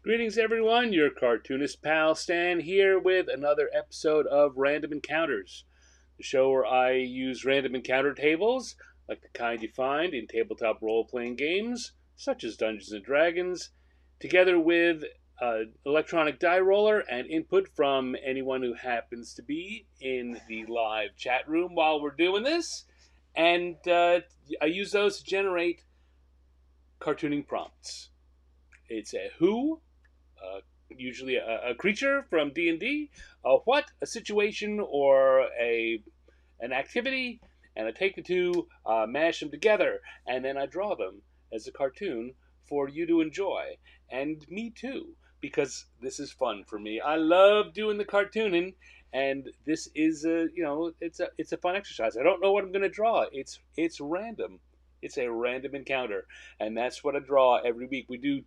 Greetings, everyone. Your cartoonist pal Stan here with another episode of Random Encounters, the show where I use random encounter tables, like the kind you find in tabletop role playing games, such as Dungeons and Dragons, together with electronic die roller and input from anyone who happens to be in the live chat room while we're doing this. And I use those to generate cartooning prompts. It's a who, uh, usually a creature from D&D, a what, a situation or a an activity, and I take the two, mash them together, and then I draw them as a cartoon for you to enjoy, and me too, because this is fun for me. I love doing the cartooning, and this is it's a fun exercise. I don't know what I'm going to draw. It's random. It's a random encounter, and that's what I draw every week. We do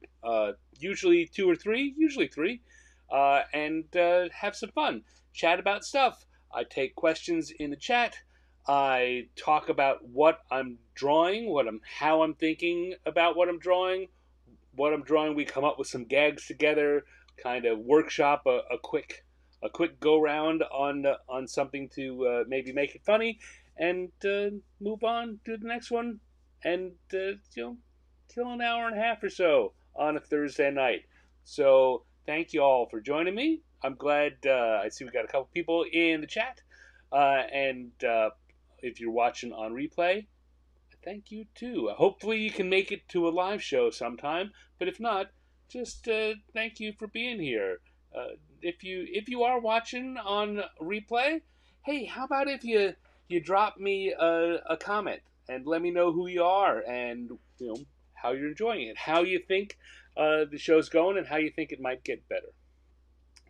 usually two or three, usually three, and have some fun. Chat about stuff. I take questions in the chat. I talk about what I'm drawing, how I'm thinking about what I'm drawing. What I'm drawing, we come up with some gags together, kind of workshop a quick go round on something to maybe make it funny, and move on to the next one, and kill an hour and a half or so on a Thursday night. So thank you all for joining me. I'm glad I see we got a couple people in the chat, and if you're watching on replay, thank you too. Hopefully you can make it to a live show sometime, but if not, just thank you for being here. If you are watching on replay, hey, how about if you drop me a comment and let me know who you are and how you're enjoying it, how you think the show's going, and how you think it might get better.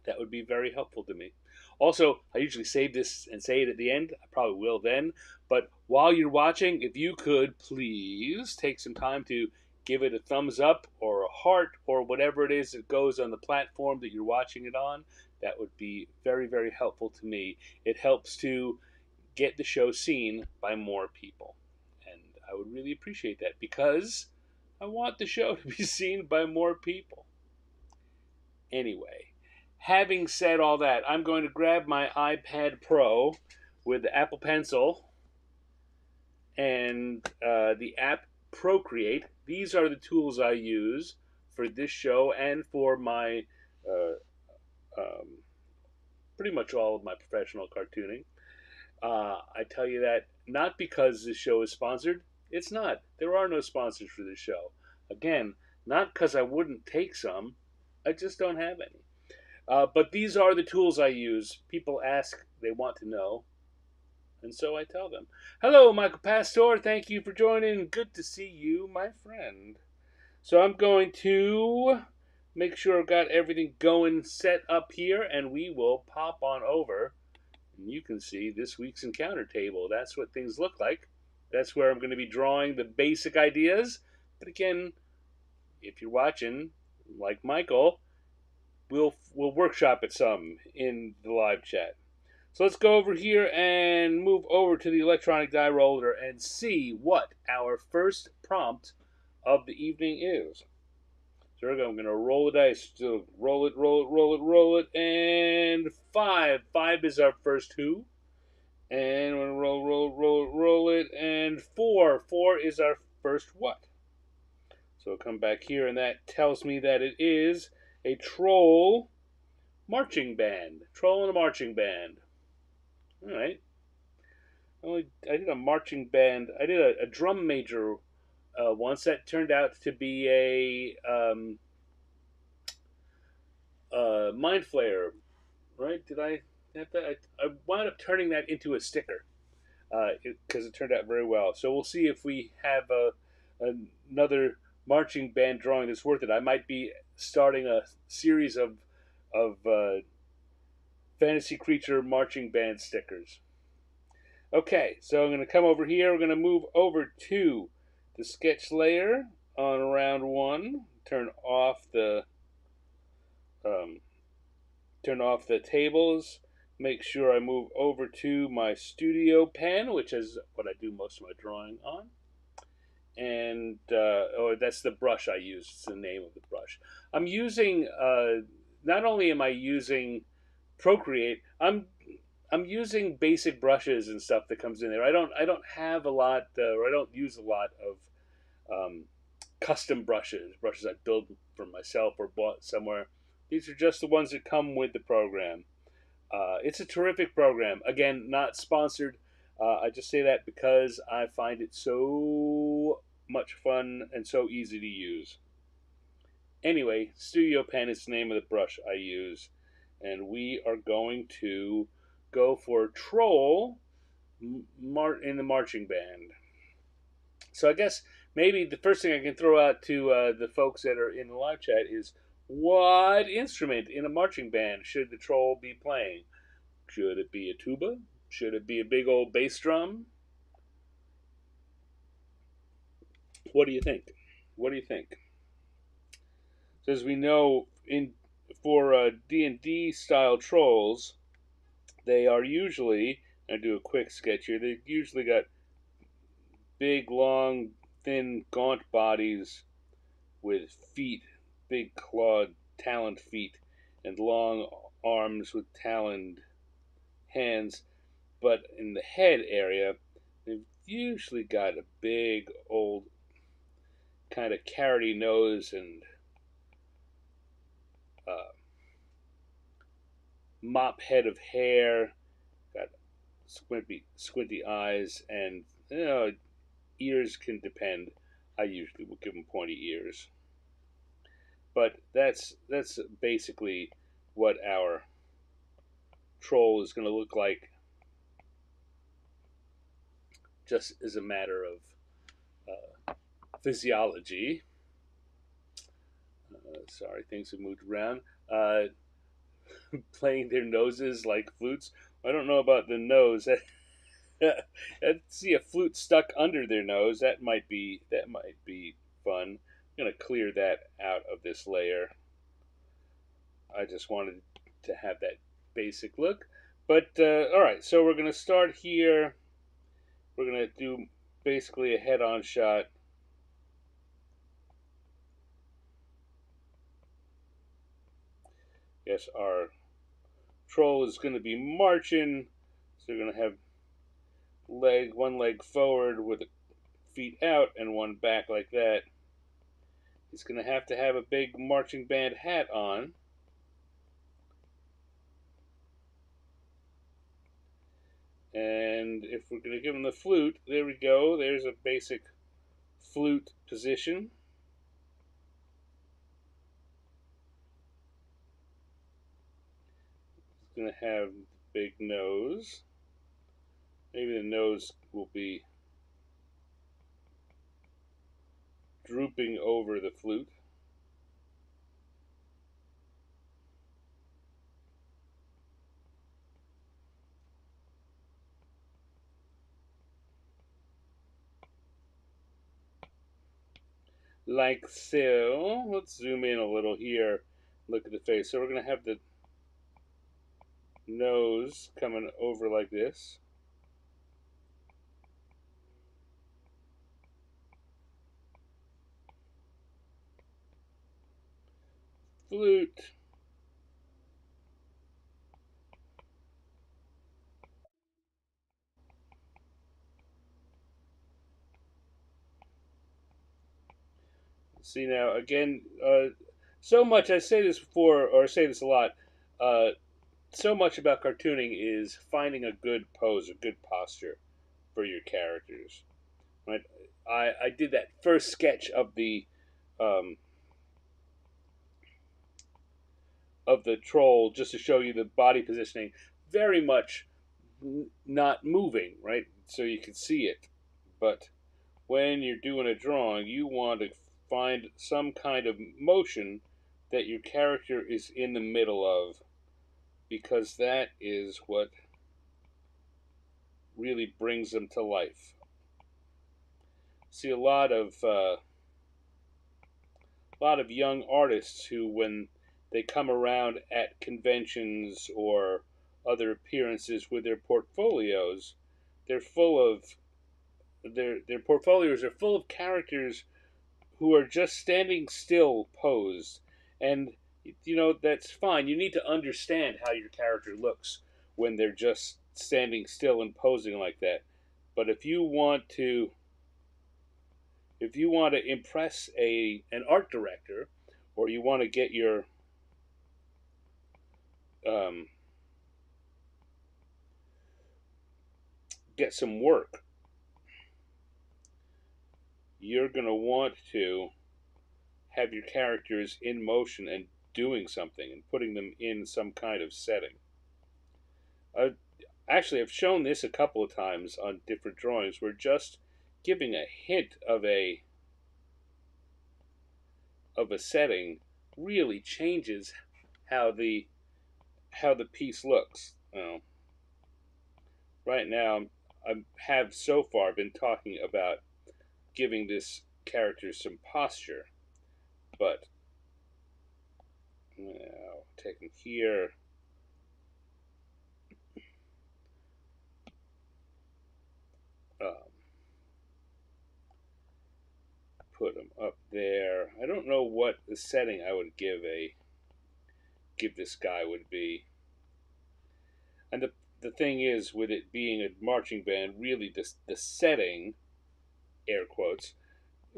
That would be very helpful to me. Also, I usually save this and say it at the end. I probably will then. But while you're watching, if you could please take some time to give it a thumbs up or a heart or whatever it is that goes on the platform that you're watching it on, that would be very, very helpful to me. It helps to get the show seen by more people. And I would really appreciate that because I want the show to be seen by more people. Anyway, having said all that, I'm going to grab my iPad Pro with the Apple Pencil and the app Procreate. These are the tools I use for this show and for my uh, um, pretty much all of my professional cartooning. I tell you that not because this show is sponsored. It's not. There are no sponsors for this show. Again, not because I wouldn't take some. I just don't have any. But these are the tools I use. People ask, they want to know, and so I tell them. Hello, Michael Pastor. Thank you for joining. Good to see you, my friend. So I'm going to make sure I've got everything going set up here, and we will pop on over. And you can see this week's encounter table. That's what things look like. That's where I'm going to be drawing the basic ideas. But again, if you're watching, like Michael, we'll workshop it some in the live chat. So let's go over here and move over to the electronic die roller and see what our first prompt of the evening is. So I'm going to roll the dice. So roll it, roll it, roll it, roll it, and 5. 5 is our first who. And we're going to roll, roll, roll, roll it, and 4. 4 is our first what. So I'll come back here, and that tells me that it is a troll marching band. Troll and a marching band. All right. I did a marching band. I did a drum major once. That turned out to be a mind flayer, right? Did I have that? I wound up turning that into a sticker because it turned out very well. So we'll see if we have another marching band drawing that's worth it. I might be starting a series of fantasy creature marching band stickers. Okay, so I'm going to come over here. We're going to move over to the sketch layer on round 1. Turn off the tables. Make sure I move over to my studio pen, which is what I do most of my drawing on. and or that's the brush I use. It's the name of the brush. I'm using. Not only am I using Procreate, I'm using basic brushes and stuff that comes in there. I don't have a lot, or I don't use a lot of um, custom brushes I build for myself or bought somewhere. These are just the ones that come with the program. It's a terrific program. Again, not sponsored. I just say that because I find it so much fun and so easy to use. Anyway, Studio Pen is the name of the brush I use, and we are going to go for Troll in the marching band. So I guess maybe the first thing I can throw out to the folks that are in the live chat is, what instrument in a marching band should the troll be playing? Should it be a tuba? Should it be a big old bass drum? What do you think? What do you think? So as we know, in for D&D style trolls, they are usually, I do a quick sketch here, they usually got big, long, thin, gaunt bodies with feet, big clawed, taloned feet, and long arms with taloned hands. But in the head area, they've usually got a big, old, kind of carroty nose and uh, mop head of hair, got squinty eyes, and ears can depend. I usually will give them pointy ears, but that's basically what our troll is going to look like, just as a matter of physiology. Sorry, things have moved around. Playing their noses like flutes. I don't know about the nose. I see a flute stuck under their nose. That might be fun. I'm gonna clear that out of this layer. I just wanted to have that basic look. But all right, so we're gonna start here. We're gonna do basically a head-on shot. Yes, our troll is gonna be marching. So we're gonna have one leg forward with the feet out and one back like that. He's going to have a big marching band hat on. And if we're going to give him the flute, there we go. There's a basic flute position. He's going to have the big nose. Maybe the nose will be drooping over the flute. Like so. Let's zoom in a little here. Look at the face. So we're going to have the nose coming over like this. Flute. See now, again, so much, I say this before, or I say this a lot, uh, so much about cartooning is finding a good pose, a good posture for your characters. Right? I did that first sketch um, of the troll just to show you the body positioning, very much not moving, right? So you can see it. But when you're doing a drawing, you want to find some kind of motion that your character is in the middle of, because that is what really brings them to life. See a lot of young artists who, when they come around at conventions or other appearances with their portfolios, they're full of their portfolios are full of characters who are just standing still posed. And that's fine. You need to understand how your character looks when they're just standing still and posing like that. But if you want to impress an art director, or you want to um, get some work, you're going to want to have your characters in motion and doing something and putting them in some kind of setting. Uh, Actually, I've shown this a couple of times on different drawings where just giving a hint of a setting really changes how the piece looks. Right now, I have so far been talking about giving this character some posture, but taking here, um, put him up there. I don't know what the setting I would give this guy would be. And the thing is, with it being a marching band, really the setting, air quotes,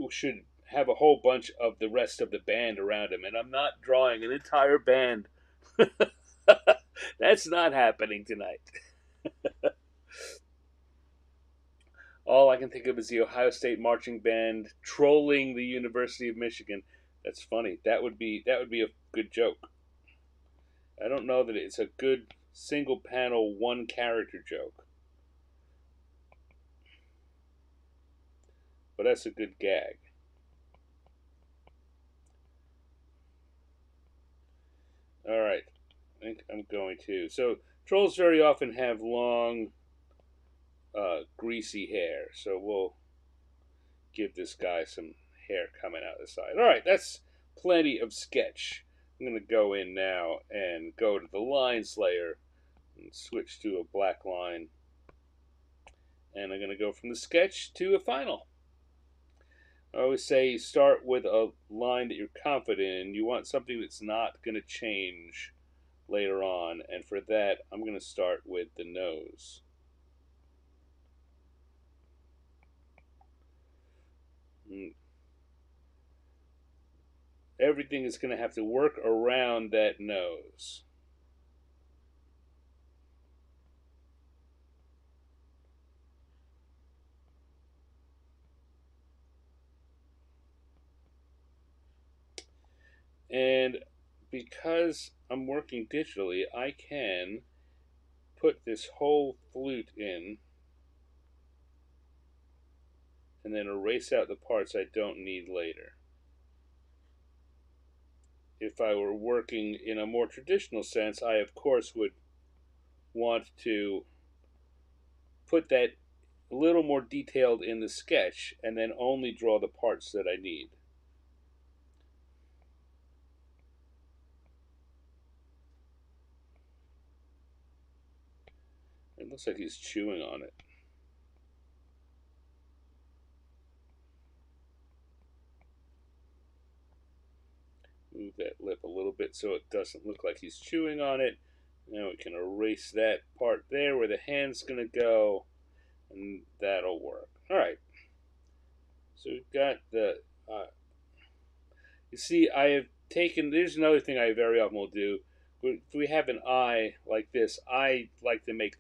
should have a whole bunch of the rest of the band around him. And I'm not drawing an entire band. That's not happening tonight. All I can think of is the Ohio State marching band trolling the University of Michigan. That's funny. That would be a good joke. I don't know that it's a good single panel one character joke, but that's a good gag. All right, I think I'm going to. So trolls very often have long, greasy hair. So we'll give this guy some hair coming out the side. All right, that's plenty of sketch. I'm going to go in now and go to the line slayer and switch to a black line. And I'm going to go from the sketch to a final. I always say start with a line that you're confident in. You want something that's not going to change later on. And for that, I'm going to start with the nose. Everything is going to have to work around that nose. And because I'm working digitally, I can put this whole flute in and then erase out the parts I don't need later. If I were working in a more traditional sense, I of course would want to put that a little more detailed in the sketch and then only draw the parts that I need. It looks like he's chewing on it. Move that lip a little bit so it doesn't look like he's chewing on it. Now we can erase that part there where the hand's going to go, and that'll work. All right. So we've got the. You see, I have taken. There's another thing I very often will do. If we have an eye like this, I like to make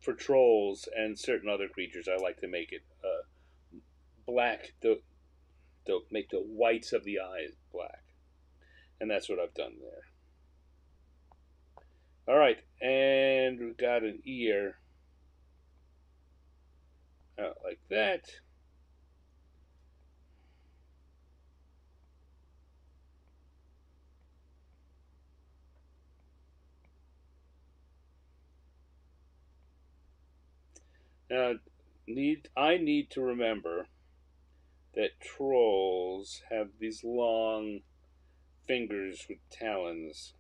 for trolls and certain other creatures, I like to make it black. Make the whites of the eyes black, and that's what I've done there. All right, and we've got an ear out like that. Now, I need to remember that trolls have these long fingers with talons,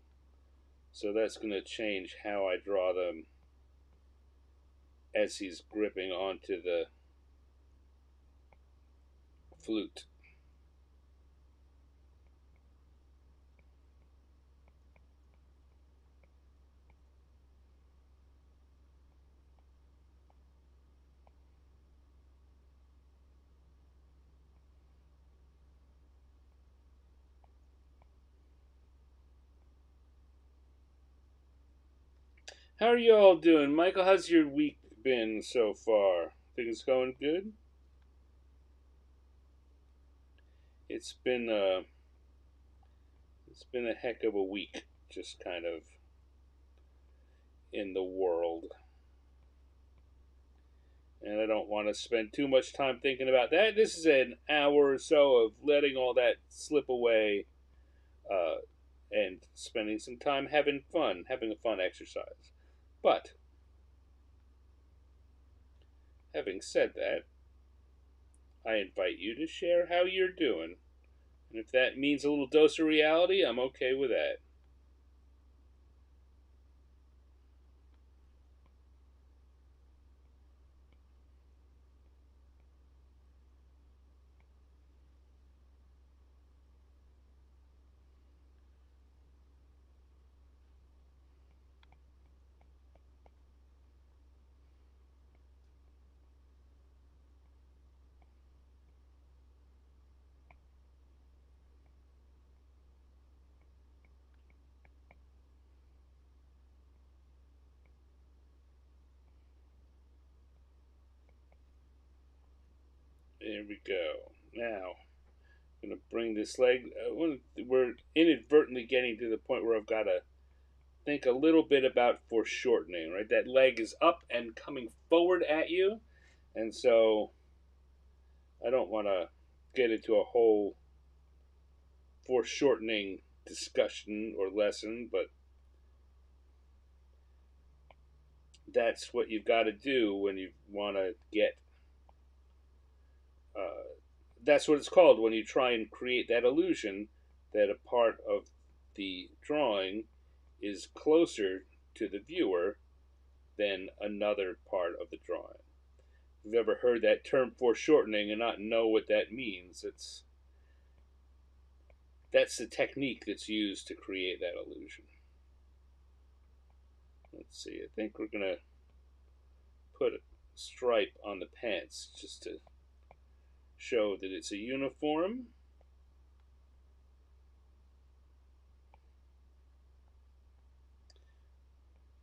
so that's going to change how I draw them as he's gripping onto the flute. How are you all doing? Michael, how's your week been so far? Think it's going good? It's been a it's been a heck of a week, just kind of in the world. And I don't want to spend too much time thinking about that. This is an hour or so of letting all that slip away, uh, and spending some time having fun, having a fun exercise. But having said that, I invite you to share how you're doing. And if that means a little dose of reality, I'm okay with that. There we go. Now, I'm going to bring this leg. We're inadvertently getting to the point where I've got to think a little bit about foreshortening, right? That leg is up and coming forward at you, and so I don't want to get into a whole foreshortening discussion or lesson, but that's what you've got to do when you want to get. Uh, that's what it's called when you try and create that illusion that a part of the drawing is closer to the viewer than another part of the drawing. If you've ever heard that term foreshortening and not know what that means, that's the technique that's used to create that illusion. Let's see, I think we're going to put a stripe on the pants just to show that it's a uniform.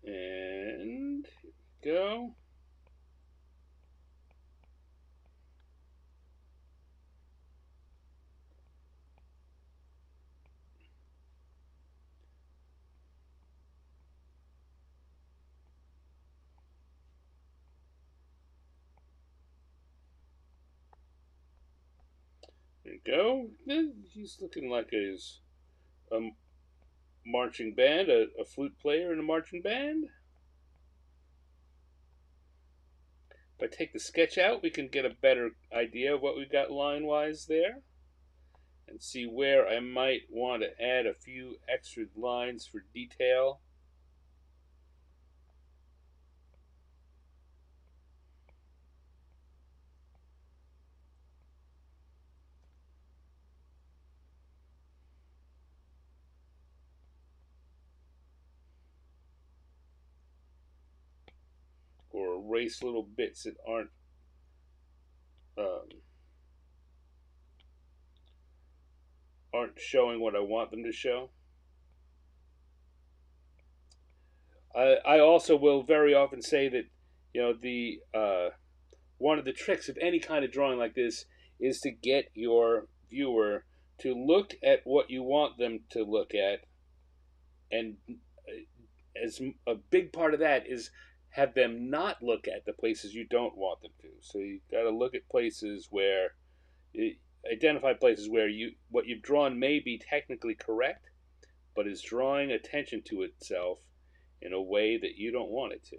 And go. There you go. He's looking like he's a marching band, a flute player in a marching band. If I take the sketch out, we can get a better idea of what we've got line-wise there. And see where I might want to add a few extra lines for detail. Or erase little bits that um, aren't showing what I want them to show. I also will very often say that the one of the tricks of any kind of drawing like this is to get your viewer to look at what you want them to look at, and as a big part of that is have them not look at the places you don't want them to. So you got to look at places where identify places where what you've drawn may be technically correct, but is drawing attention to itself in a way that you don't want it to.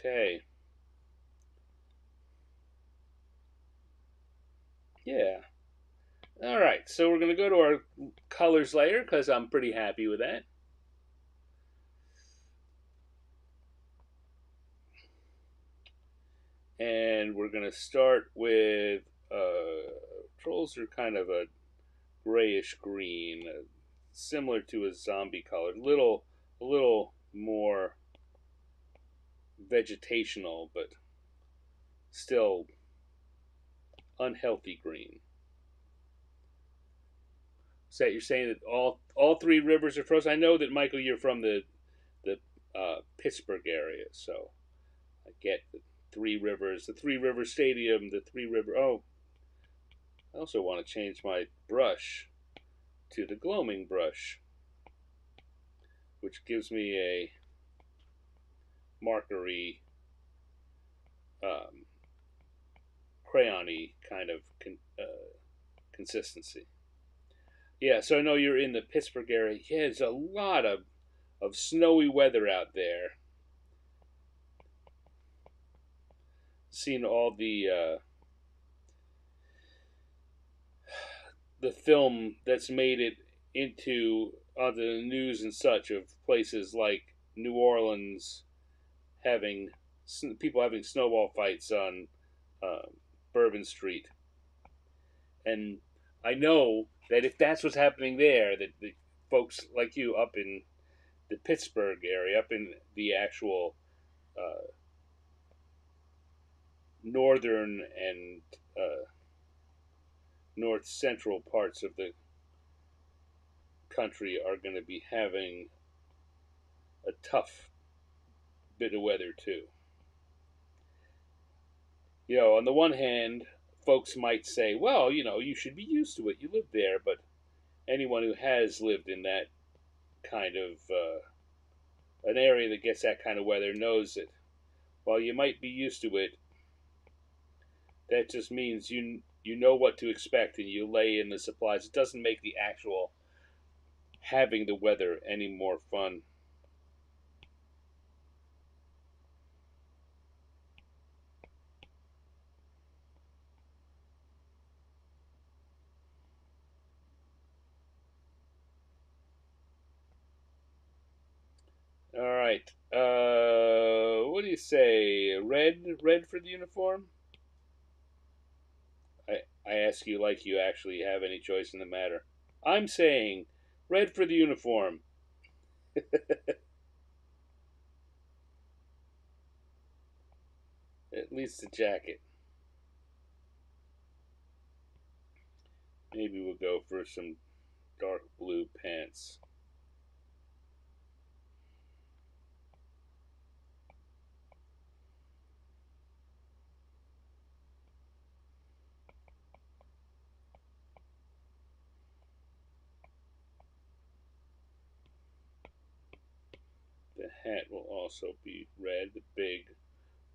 Okay. Yeah. All right, so we're going to go to our colors layer because I'm pretty happy with that. And we're going to start with trolls are kind of a grayish green, similar to a zombie color, a little more vegetational, but still unhealthy green. So you're saying that all three rivers are frozen. I know that Michael, you're from the Pittsburgh area, so I get the Three River Stadium, the Three River. Oh, I also want to change my brush to the gloaming brush, which gives me a markery, um, crayony kind of consistency. Yeah, so I know you're in the Pittsburgh area. Yeah, there's a lot of snowy weather out there. Seen all the film that's made it into the news and such of places like New Orleans having people having snowball fights on uh, Bourbon Street, and I know that if that's what's happening there, that the folks like you up in the Pittsburgh area, up in the actual uh, northern and north central parts of the country, are going to be having a tough bit of weather too. On the one hand, folks might say, well, you should be used to it. You live there. But anyone who has lived in that kind of an area that gets that kind of weather knows that while you might be used to it, that just means you know what to expect and you lay in the supplies. It doesn't make the actual having the weather any more fun. All right. What do you say? Red for the uniform? I ask you like you actually have any choice in the matter. I'm saying red for the uniform. At least the jacket. Maybe we'll go for some dark blue pants. The hat will also be red, the big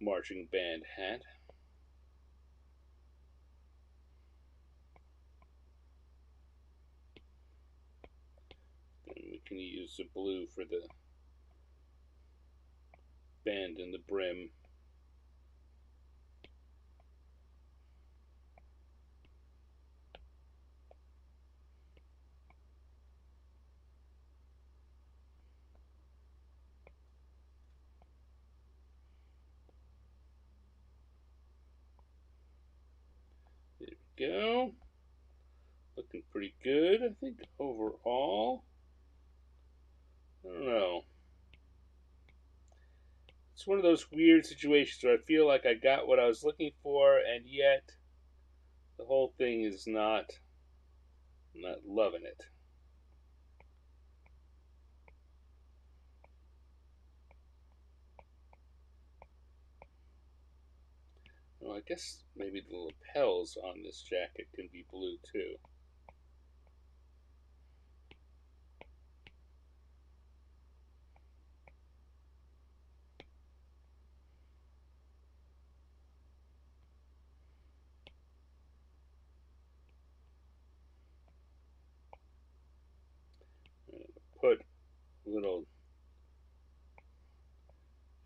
marching band hat. Then we can use the blue for the band and the brim. There we go. Looking pretty good, I think, overall. I don't know. It's one of those weird situations where I feel like I got what I was looking for, and yet the whole thing is not loving it. Well, I guess maybe the lapels on this jacket can be blue too. Put little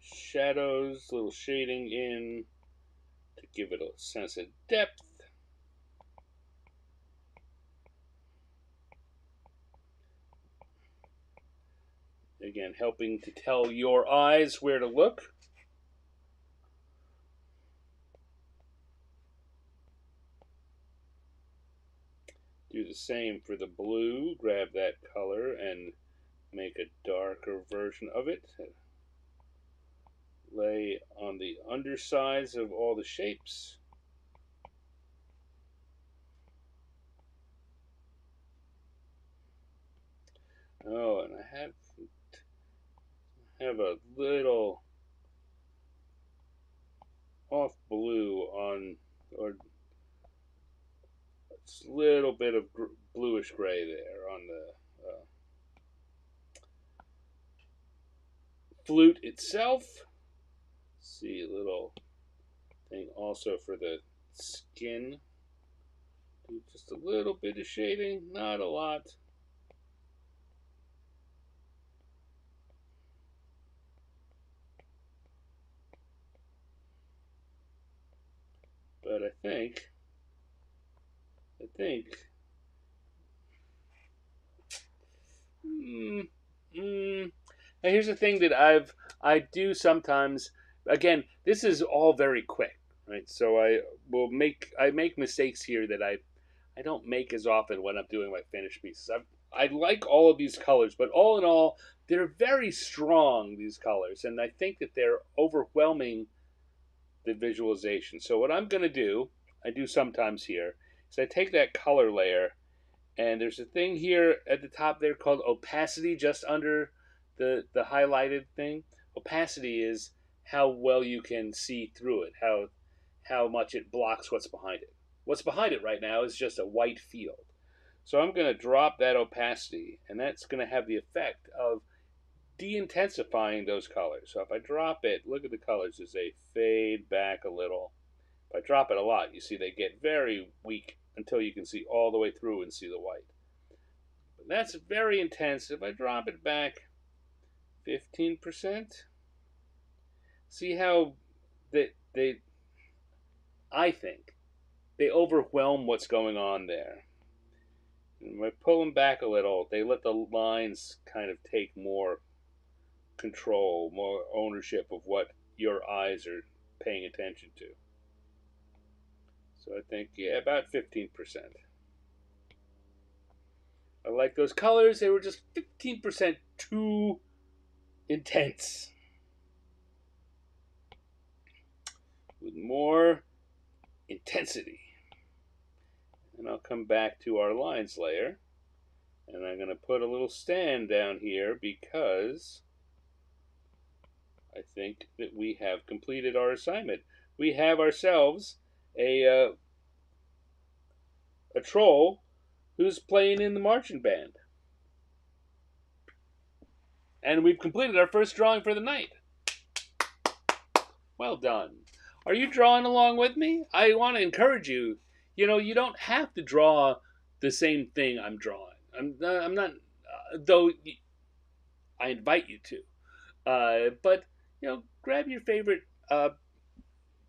shadows, little shading in to give it a sense of depth. Again, helping to tell your eyes where to look. Do the same for the blue. Grab that color and make a darker version of it. Lay on the undersides of all the shapes. Oh, and I have a little off blue on, or a little bit of bluish gray there on the flute itself. See a little thing also for the skin. Do just a little bit of shading, not a lot. But I think now here's the thing that I do sometimes. Again, this is all very quick, right? So I make mistakes here that I don't make as often when I'm doing my finished pieces. I like all of these colors, but all in all, they're very strong, these colors, and I think that they're overwhelming the visualization. So what I'm going to do, I do sometimes here, is I take that color layer, and there's a thing here at the top there called opacity, just under the highlighted thing. Opacity is how well you can see through it, how much it blocks what's behind it. What's behind it right now is just a white field. So I'm going to drop that opacity, and that's going to have the effect of de-intensifying those colors. So if I drop it, look at the colors as they fade back a little. If I drop it a lot, you see they get very weak until you can see all the way through and see the white. But that's very intense. If I drop it back 15%, see how I think they overwhelm what's going on there. And when I pull them back a little, they let the lines kind of take more control, more ownership of what your eyes are paying attention to. So I think, yeah, about 15%. I like those colors. They were just 15% too intense. With more intensity. And I'll come back to our lines layer. And I'm going to put a little stand down here because I think that we have completed our assignment. We have ourselves a troll who's playing in the marching band. And we've completed our first drawing for the night. Well done. Are you drawing along with me? I want to encourage you. You know, you don't have to draw the same thing I'm drawing. I'm not, though I invite you to. But, you know, grab your favorite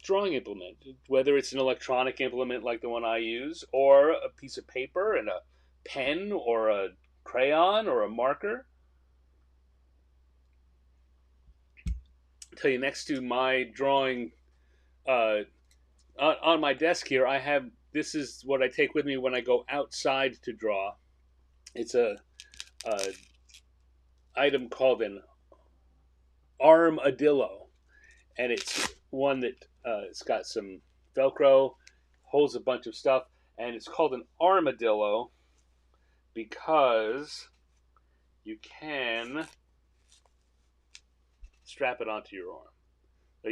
drawing implement, whether it's an electronic implement like the one I use, or a piece of paper and a pen, or a crayon, or a marker. I'll tell you, next to my drawing, on my desk here, I have, this is what I take with me when I go outside to draw. It's a item called an armadillo, and it's one that it's got some Velcro, holds a bunch of stuff, and it's called an armadillo because you can strap it onto your arm. I'll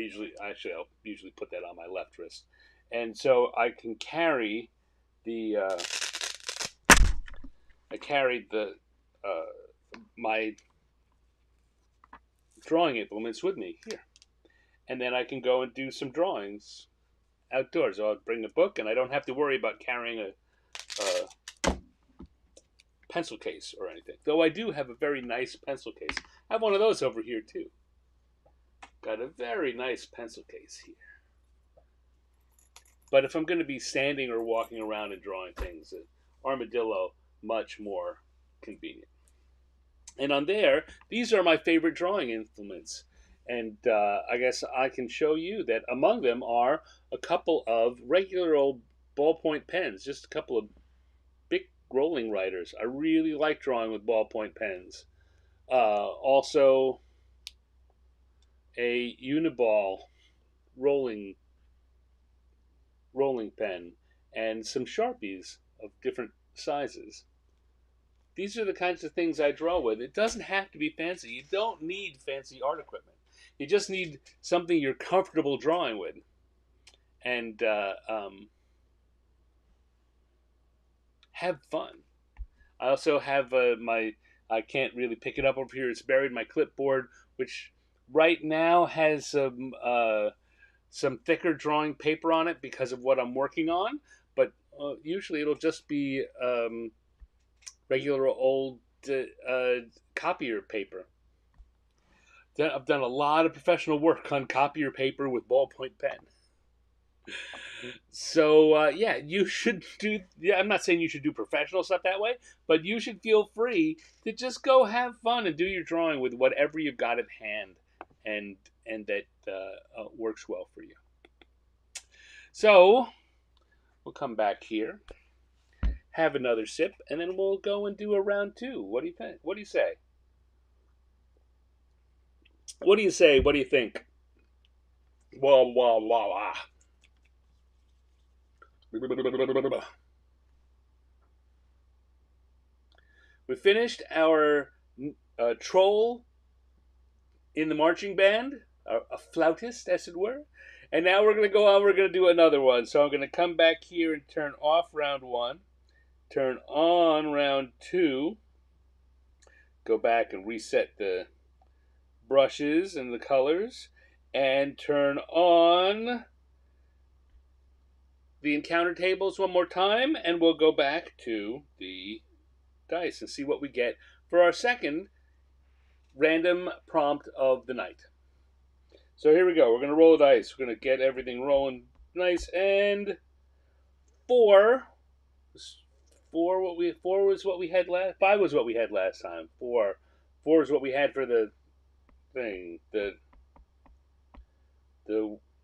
usually put that on my left wrist, and so I can carry the my drawing implements with me here, and then I can go and do some drawings outdoors. I'll bring a book, and I don't have to worry about carrying a pencil case or anything. Though I do have a very nice pencil case. I have one of those over here too. Got a very nice pencil case here. But if I'm going to be standing or walking around and drawing things, armadillo, much more convenient. And on there, these are my favorite drawing implements. And I guess I can show you that among them are a couple of regular old ballpoint pens, just a couple of big rolling writers. I really like drawing with ballpoint pens. Also, a Uniball rolling rolling pen and some Sharpies of different sizes. These are the kinds of things I draw with. It doesn't have to be fancy. You don't need fancy art equipment. You just need something you're comfortable drawing with. And have fun. I also have I can't really pick it up over here. It's buried in my clipboard, which right now has some thicker drawing paper on it because of what I'm working on. But usually it'll just be regular old copier paper. I've done a lot of professional work on copier paper with ballpoint pen. So yeah, you should do. Yeah, I'm not saying you should do professional stuff that way, but you should feel free to just go have fun and do your drawing with whatever you've got at hand, and that works well for you. So we'll come back here, have another sip, and then we'll go and do a round two. What do you think? What do you say? What do you say? What do you think? Wah wah wah wah. We finished our troll in the marching band, a flautist, as it were. And now we're going to go on, we're going to do another one. So I'm going to come back here and turn off round one, turn on round two, go back and reset the brushes and the colors, and turn on the encounter tables one more time, and we'll go back to the dice and see what we get for our second random prompt of the night. So here we go. We're going to roll the dice. We're going to get everything rolling nice. And four was what we had last. Five was what we had last time. Four is what we had for the thing. The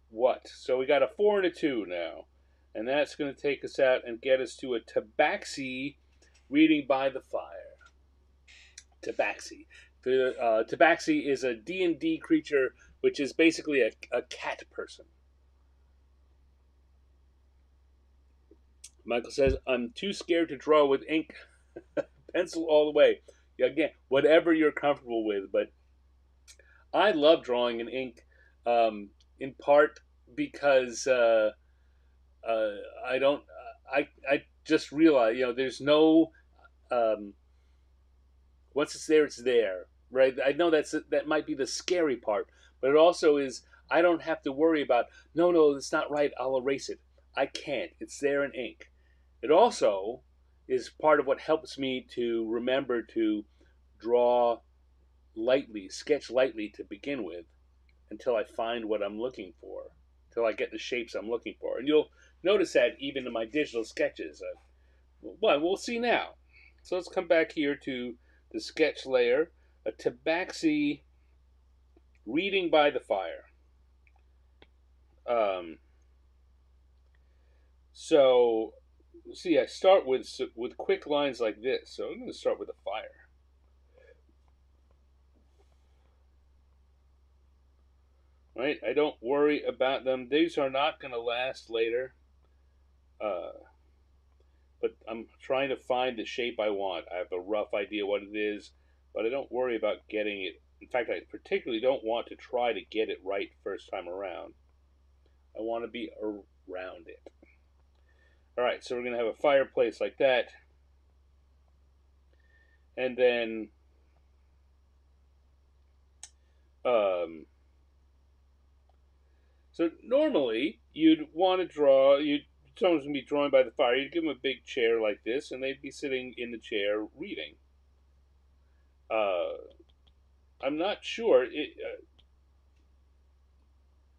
what? So we got a 4 and a 2 now. And that's going to take us out and get us to a Tabaxi reading by the fire. Tabaxi. Tabaxi is a D&D creature, which is basically a cat person. Michael says, I'm too scared to draw with ink. Pencil all the way. Again, whatever you're comfortable with. But I love drawing in ink, in part because I don't. I just realize, there's no. Once it's there, right? I know that might be the scary part, but it also is. I don't have to worry about. No, it's not right. I'll erase it. I can't. It's there in ink. It also is part of what helps me to remember to draw lightly, sketch lightly to begin with, until I find what I'm looking for, until I get the shapes I'm looking for. And you'll notice that even in my digital sketches. Well, we'll see now. So let's come back here to the sketch layer, a Tabaxi reading by the fire. So see, I start with quick lines like this. So I'm going to start with the fire. Right? I don't worry about them. These are not going to last later. But I'm trying to find the shape I want. I have a rough idea what it is, but I don't worry about getting it. In fact, I particularly don't want to try to get it right first time around. I want to be around it. All right, so we're going to have a fireplace like that. And then so normally you'd want to draw, someone's going to be drawing by the fire, you'd give them a big chair like this, and they'd be sitting in the chair reading. I'm not sure.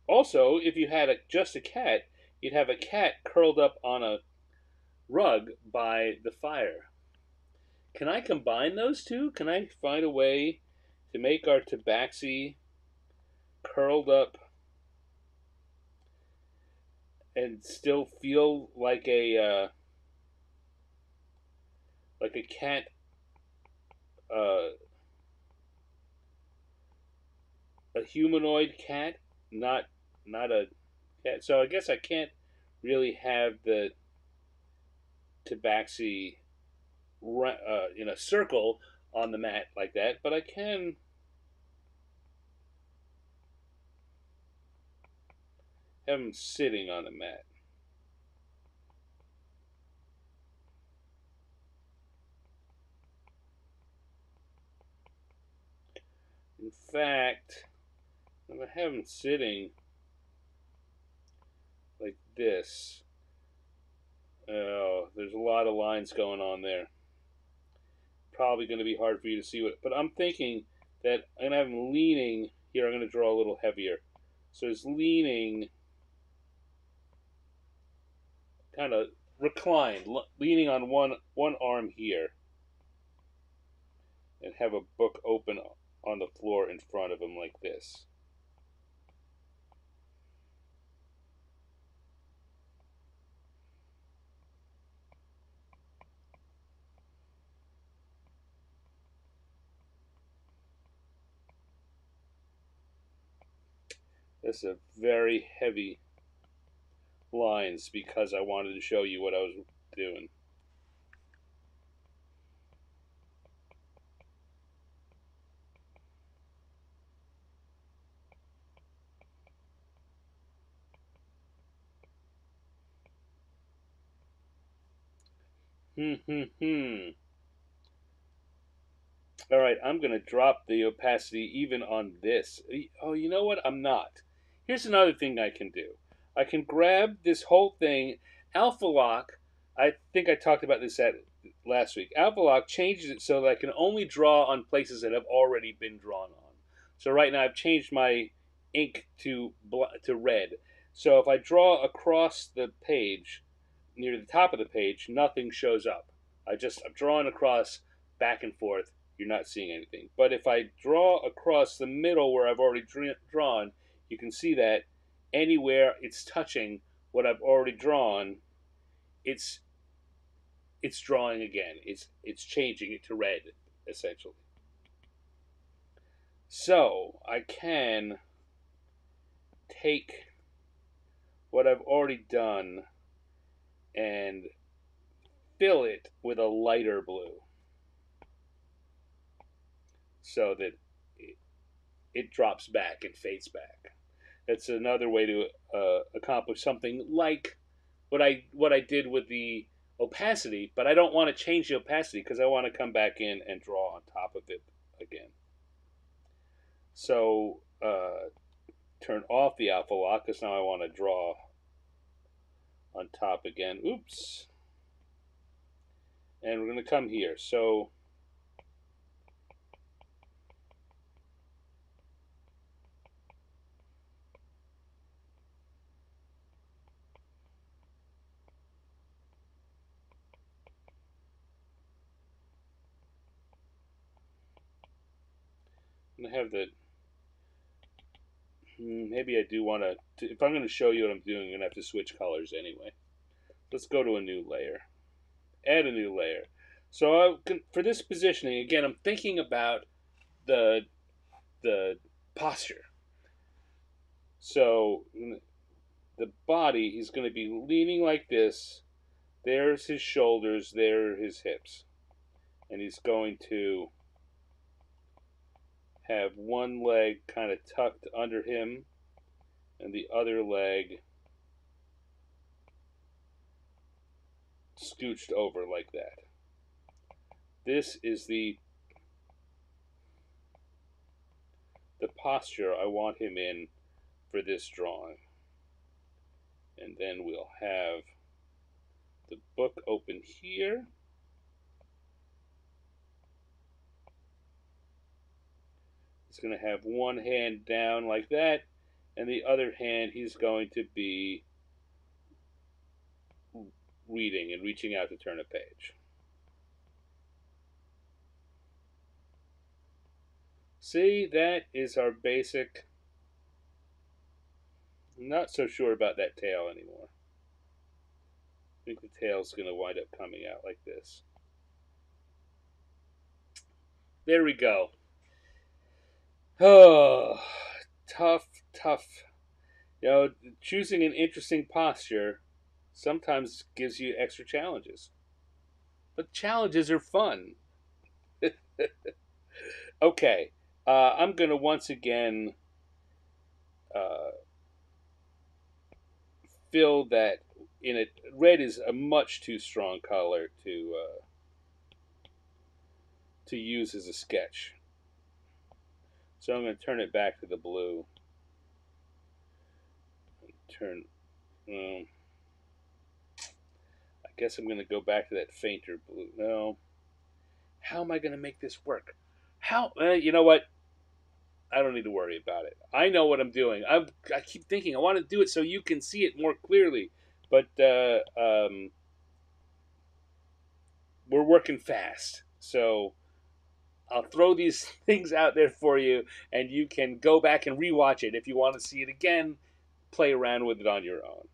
Also, if you had just a cat, you'd have a cat curled up on a rug by the fire. Can I combine those two? Can I find a way to make our tabaxi curled up and still feel like a cat, uh, a humanoid cat, not not a cat. So I guess I can't really have the tabaxi in a circle on the mat like that, but I can have him sitting on the mat. In fact, I'm gonna have him sitting like this. Oh, there's a lot of lines going on there. Probably going to be hard for you to see what, but I'm thinking that I'm gonna have him leaning here. I'm gonna draw a little heavier, so he's leaning, kind of reclined, leaning on one arm here, and have a book open on the floor in front of him like this. This is a very heavy lines because I wanted to show you what I was doing. Hmm, hmm, hmm. All right, I'm going to drop the opacity even on this. Oh, you know what? I'm not. Here's another thing I can do. I can grab this whole thing, Alpha Lock. I think I talked about this at last week. Alpha Lock changes it so that I can only draw on places that have already been drawn on. So right now I've changed my ink to red. So if I draw across the page, near the top of the page, nothing shows up. I'm drawing across back and forth. You're not seeing anything. But if I draw across the middle where I've already drawn, you can see that anywhere it's touching what I've already drawn, it's it's drawing again. It's changing it to red essentially. So I can take what I've already done and fill it with a lighter blue so that it drops back and fades back. That's another way to accomplish something like what I did with the opacity, but I don't want to change the opacity because I want to come back in and draw on top of it again. So turn off the alpha lock because now I want to draw on top again. Oops. And we're going to come here. So I'm going to have the maybe I do want to. If I'm going to show you what I'm doing, I'm going to have to switch colors anyway. Let's go to a new layer. Add a new layer. So for this positioning, again, I'm thinking about the the posture. So the body, he's going to be leaning like this. There's his shoulders. There are his hips, and he's going to have one leg kind of tucked under him, and the other leg scooched over like that. This is the posture I want him in for this drawing. And then we'll have the book open here. He's going to have one hand down like that, and the other hand he's going to be reading and reaching out to turn a page. See, that is our basic. I'm not so sure about that tail anymore. I think the tail's going to wind up coming out like this. There we go. Oh, tough, tough. Choosing an interesting posture sometimes gives you extra challenges. But challenges are fun. Okay, I'm going to once again uh, fill that in it. Red is a much too strong color to use as a sketch. So I'm going to turn it back to the blue. Turn. Um, I guess I'm going to go back to that fainter blue. No. How am I going to make this work? How? You know what? I don't need to worry about it. I know what I'm doing. I keep thinking I want to do it so you can see it more clearly, but we're working fast. So I'll throw these things out there for you, and you can go back and rewatch it if you want to see it again. Play around with it on your own.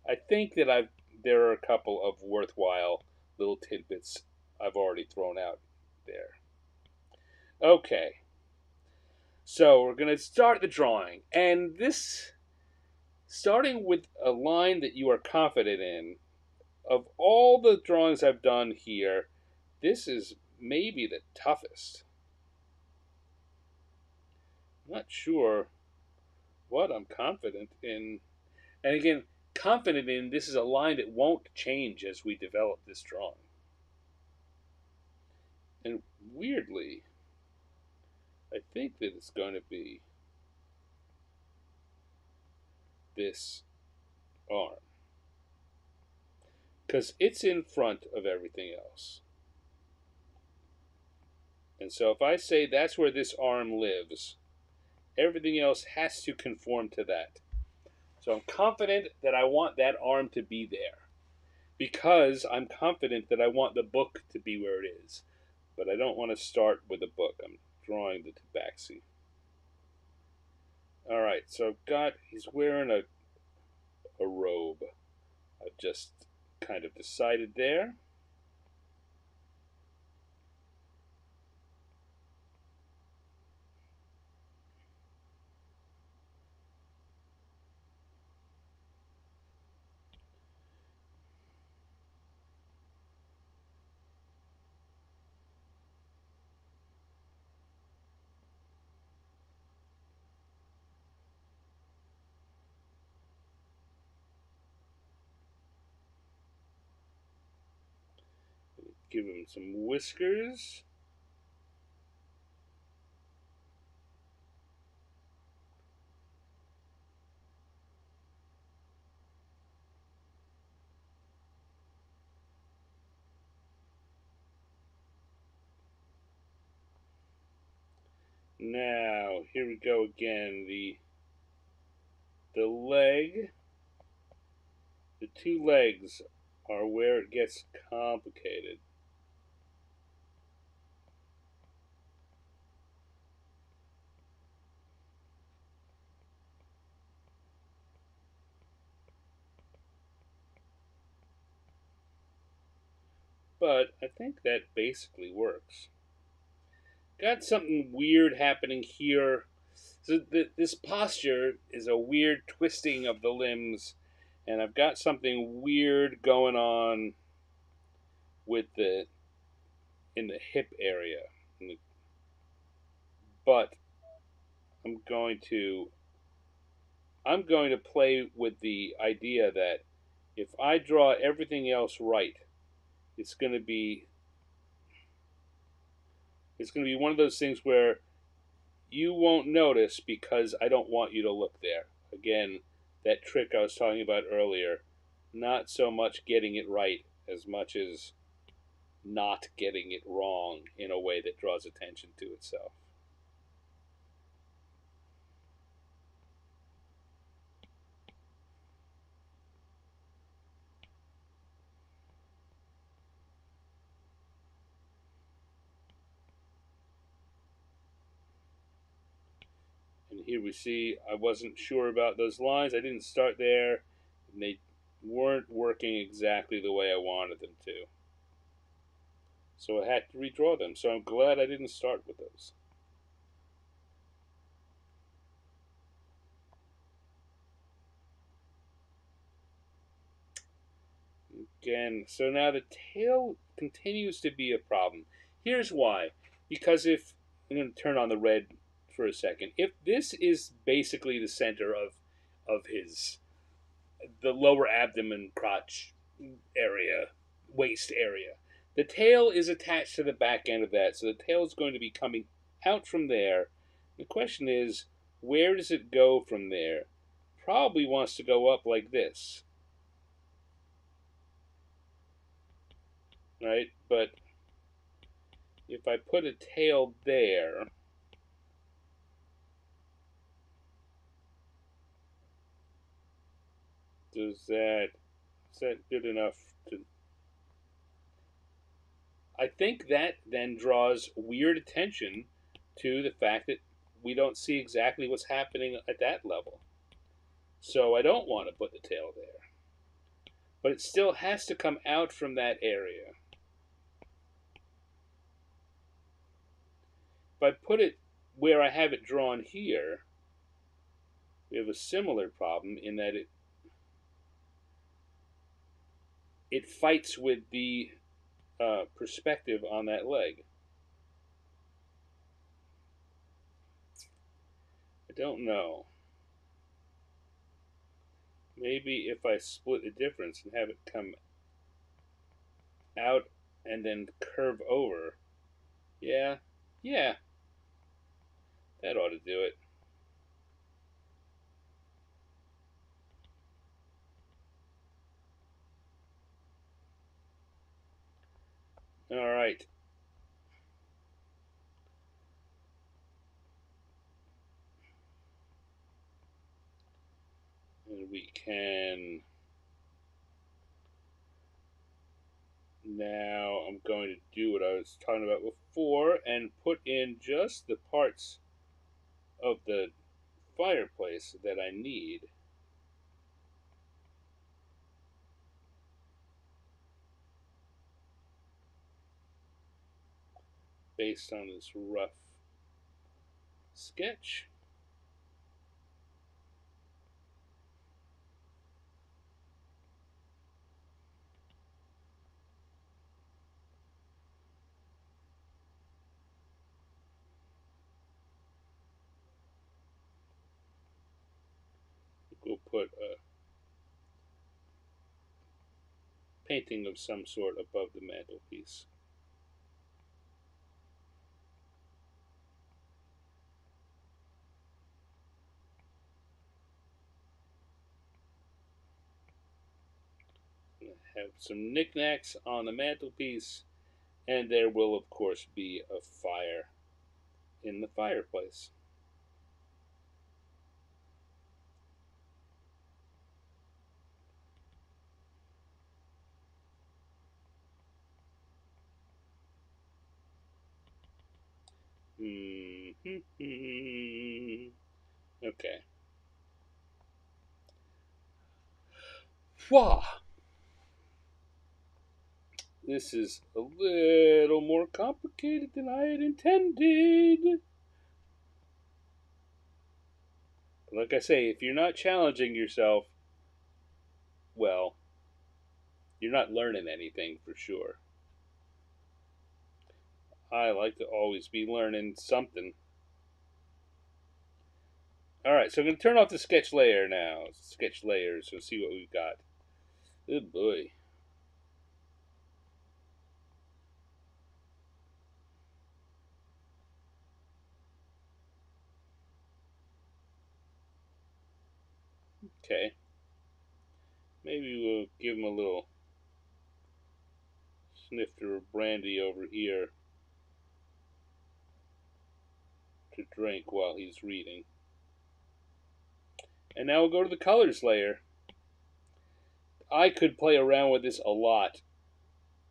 I think that there are a couple of worthwhile little tidbits I've already thrown out there. Okay, so we're gonna start the drawing, and this starting with a line that you are confident in. Of all the drawings I've done here, this is maybe the toughest. I'm not sure what I'm confident in. And again, confident in this is a line that won't change as we develop this drawing. And weirdly, I think that it's going to be this arm. Because it's in front of everything else. And so if I say that's where this arm lives, everything else has to conform to that. So I'm confident that I want that arm to be there. Because I'm confident that I want the book to be where it is. But I don't want to start with the book. I'm drawing the Tabaxi. Alright, so he's wearing a robe. I've just kind of decided there. Give him some whiskers. Now, here we go again. The leg, the two legs are where it gets complicated. But I think that basically works. Got something weird happening here. So this posture is a weird twisting of the limbs, and I've got something weird going on with in the hip area. But I'm going to I'm going to play with the idea that if I draw everything else right, it's going to be one of those things where you won't notice because I don't want you to look there. Again, that trick I was talking about earlier, not so much getting it right as much as not getting it wrong in a way that draws attention to itself. Here we see I wasn't sure about those lines. I didn't start there, and they weren't working exactly the way I wanted them to. So I had to redraw them. So I'm glad I didn't start with those. Again, so now the tail continues to be a problem. Here's why. Because if I'm going to turn on the red for a second, if this is basically the center of his the lower abdomen crotch area, waist area, the tail is attached to the back end of that, so the tail is going to be coming out from there. The question is, where does it go from there? Probably wants to go up like this, right? But if I put a tail there, is that good enough to? I think that then draws weird attention to the fact that we don't see exactly what's happening at that level. So I don't want to put the tail there. But it still has to come out from that area. If I put it where I have it drawn here, we have a similar problem in that it fights with the perspective on that leg. I don't know. Maybe if I split the difference and have it come out and then curve over. Yeah, yeah, that ought to do it. All right. And we can now, I'm going to do what I was talking about before and put in just the parts of the fireplace that I need. Based on this rough sketch. We'll put a painting of some sort above the mantelpiece. Have some knickknacks on the mantelpiece, and there will, of course, be a fire in the fireplace. Okay. Wah! This is a little more complicated than I had intended. Like I say, if you're not challenging yourself, well, you're not learning anything for sure. I like to always be learning something. Alright, so I'm going to turn off the sketch layer now. Sketch layers, so see what we've got. Good boy. Okay. Maybe we'll give him a little snifter of brandy over here to drink while he's reading. And now we'll go to the colors layer. I could play around with this a lot.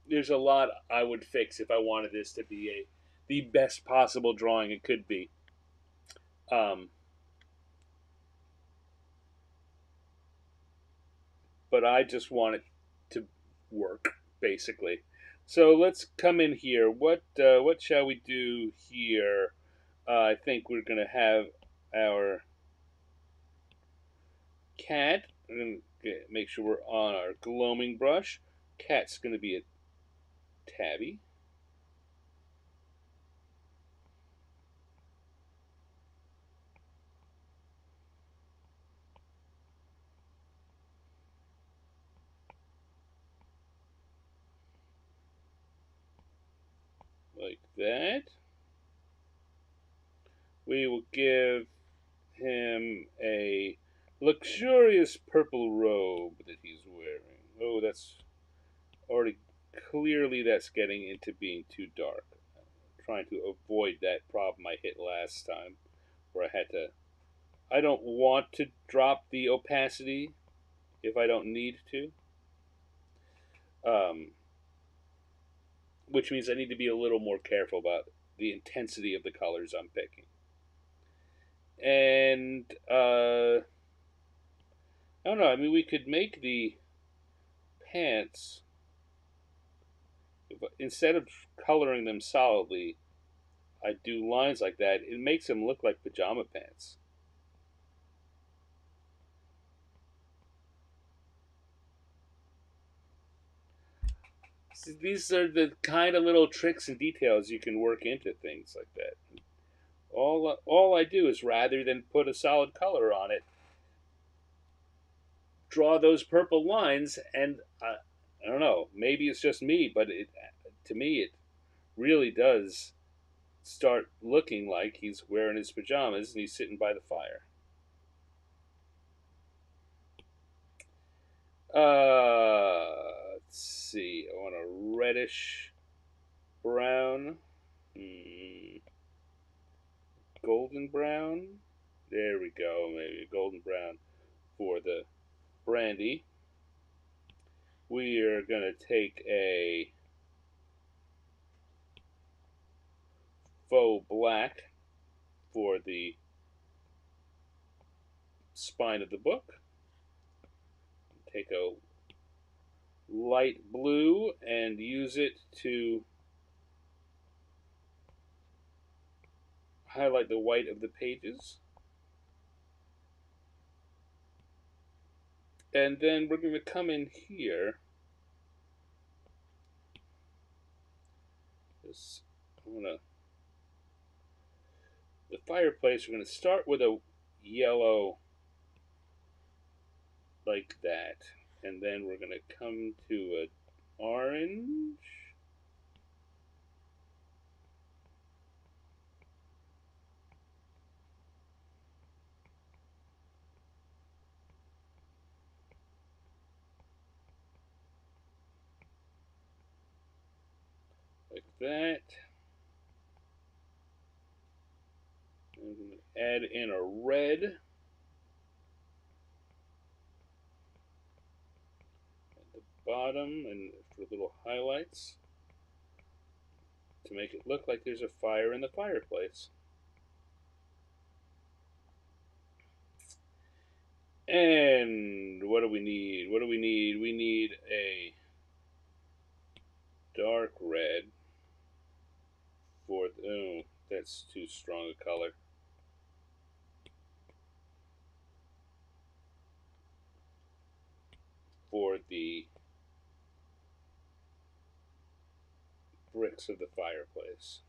There's a lot I would fix if I wanted this to be the best possible drawing it could be. Um, but I just want it to work basically. So let's come in here. What shall we do here? I think we're gonna have our cat. We're gonna make sure we're on our gloaming brush. Cat's gonna be a tabby. Like that. We will give him a luxurious purple robe that he's wearing. Oh, that's already clearly that's getting into being too dark. I'm trying to avoid that problem I hit last time where I had to. I don't want to drop the opacity if I don't need to, um, which means I need to be a little more careful about the intensity of the colors I'm picking. And I don't know. I mean, we could make the pants instead of coloring them solidly. I do lines like that. It makes them look like pajama pants. See, these are the kind of little tricks and details you can work into things like that. All I do is rather than put a solid color on it, draw those purple lines, and I don't know. Maybe it's just me, but to me it really does start looking like he's wearing his pajamas and he's sitting by the fire. Let's see. I want a reddish brown, golden brown. There we go. Maybe a golden brown for the brandy. We are gonna take a faux black for the spine of the book. Take a light blue and use it to highlight the white of the pages. And then we're going to come in here. The fireplace, we're going to start with a yellow like that. And then we're going to come to an orange. Like that. I'm going to add in a red at the bottom and for little highlights to make it look like there's a fire in the fireplace. And what do we need? What do we need? We need a dark red for oh, that's too strong a color. For the bricks of the fireplace.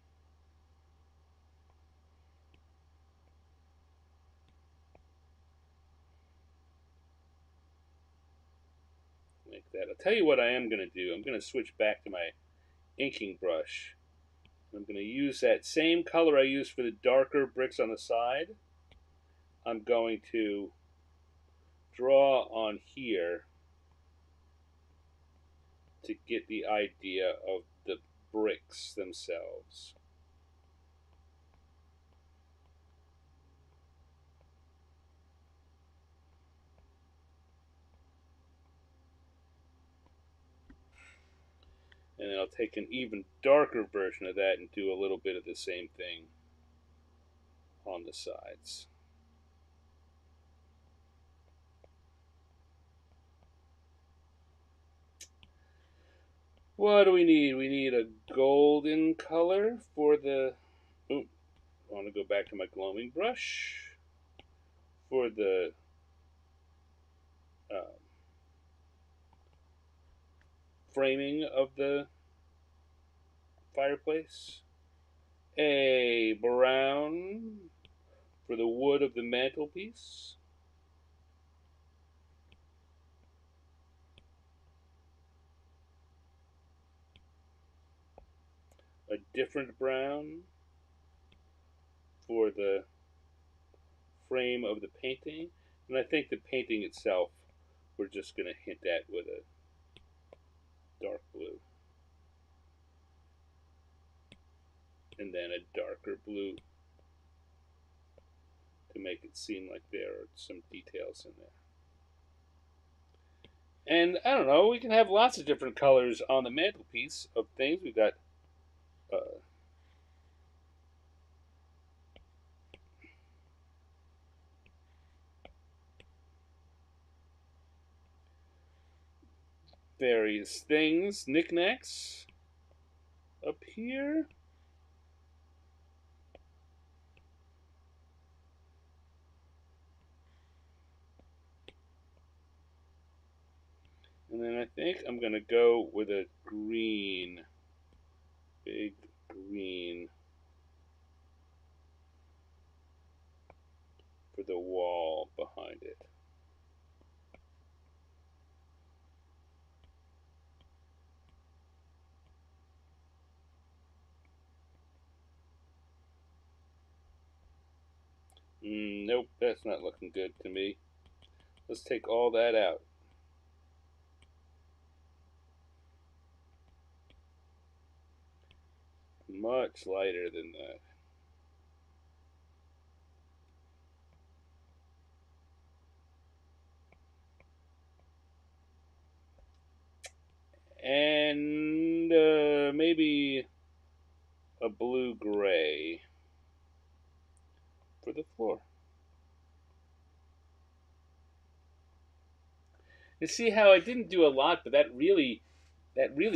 Like that. I'll tell you what I am going to do. I'm going to switch back to my inking brush. I'm going to use that same color I used for the darker bricks on the side. I'm going to draw on here to get the idea of the bricks themselves. And then I'll take an even darker version of that and do a little bit of the same thing on the sides. What do we need? We need a golden color for the. Oh, I want to go back to my glowing brush for the uh, framing of the fireplace. A brown for the wood of the mantelpiece. A different brown for the frame of the painting. And I think the painting itself, we're just going to hint at with a dark blue. And then a darker blue to make it seem like there are some details in there. And I don't know, we can have lots of different colors on the mantelpiece of things. We've got uh, various things, knickknacks up here. And then I think I'm going to go with a green, big green for the wall behind it. Nope, that's not looking good to me. Let's take all that out. Much lighter than that. And maybe a blue gray for the floor. You see how I didn't do a lot, but that really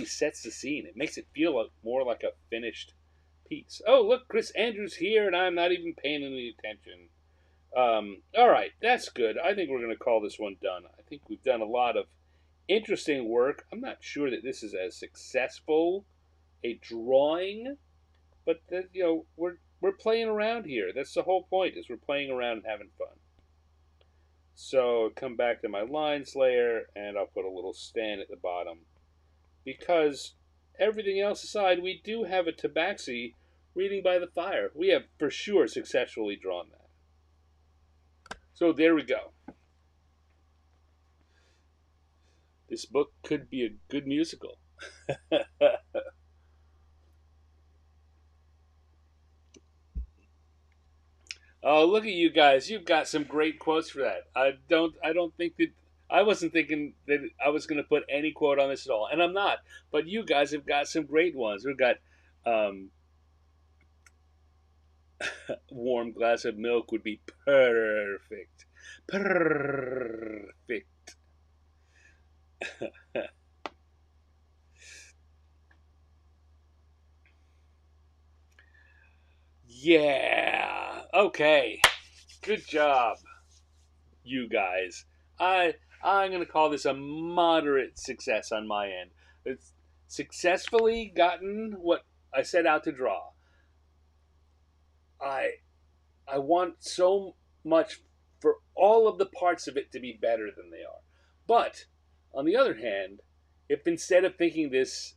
sets the scene. It makes it feel more like a finished piece. Oh, look, Chris Andrews here, and I'm not even paying any attention. All right, that's good. I think we're going to call this one done. I think we've done a lot of interesting work. I'm not sure that this is as successful a drawing, but we're playing around here. That's the whole point. Is we're playing around and having fun. So come back to my lines layer, and I'll put a little stand at the bottom because everything else aside, we do have a Tabaxi reading by the fire. We have for sure successfully drawn that. So there we go. This book could be a good musical. Oh, look at you guys! You've got some great quotes for that. I don't think that I wasn't thinking that I was going to put any quote on this at all, and I'm not. But you guys have got some great ones. We've got um, warm glass of milk would be perfect, perfect. Yeah. Okay. Good job, you guys. I I'm gonna call this a moderate success on my end. It's successfully gotten what I set out to draw. I I want so much for all of the parts of it to be better than they are. But on the other hand, if instead of thinking this,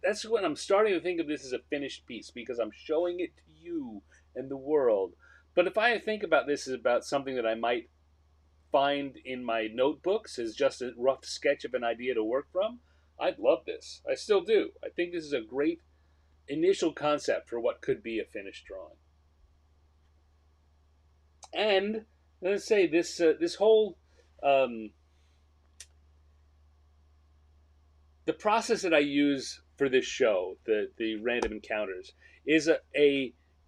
that's when I'm starting to think of this as a finished piece because I'm showing it to you and the world. But if I think about this as about something that I might find in my notebooks as just a rough sketch of an idea to work from, I'd love this. I still do. I think this is a great initial concept for what could be a finished drawing. And let's say this whole um, the process that I use for this show, the random encounters, is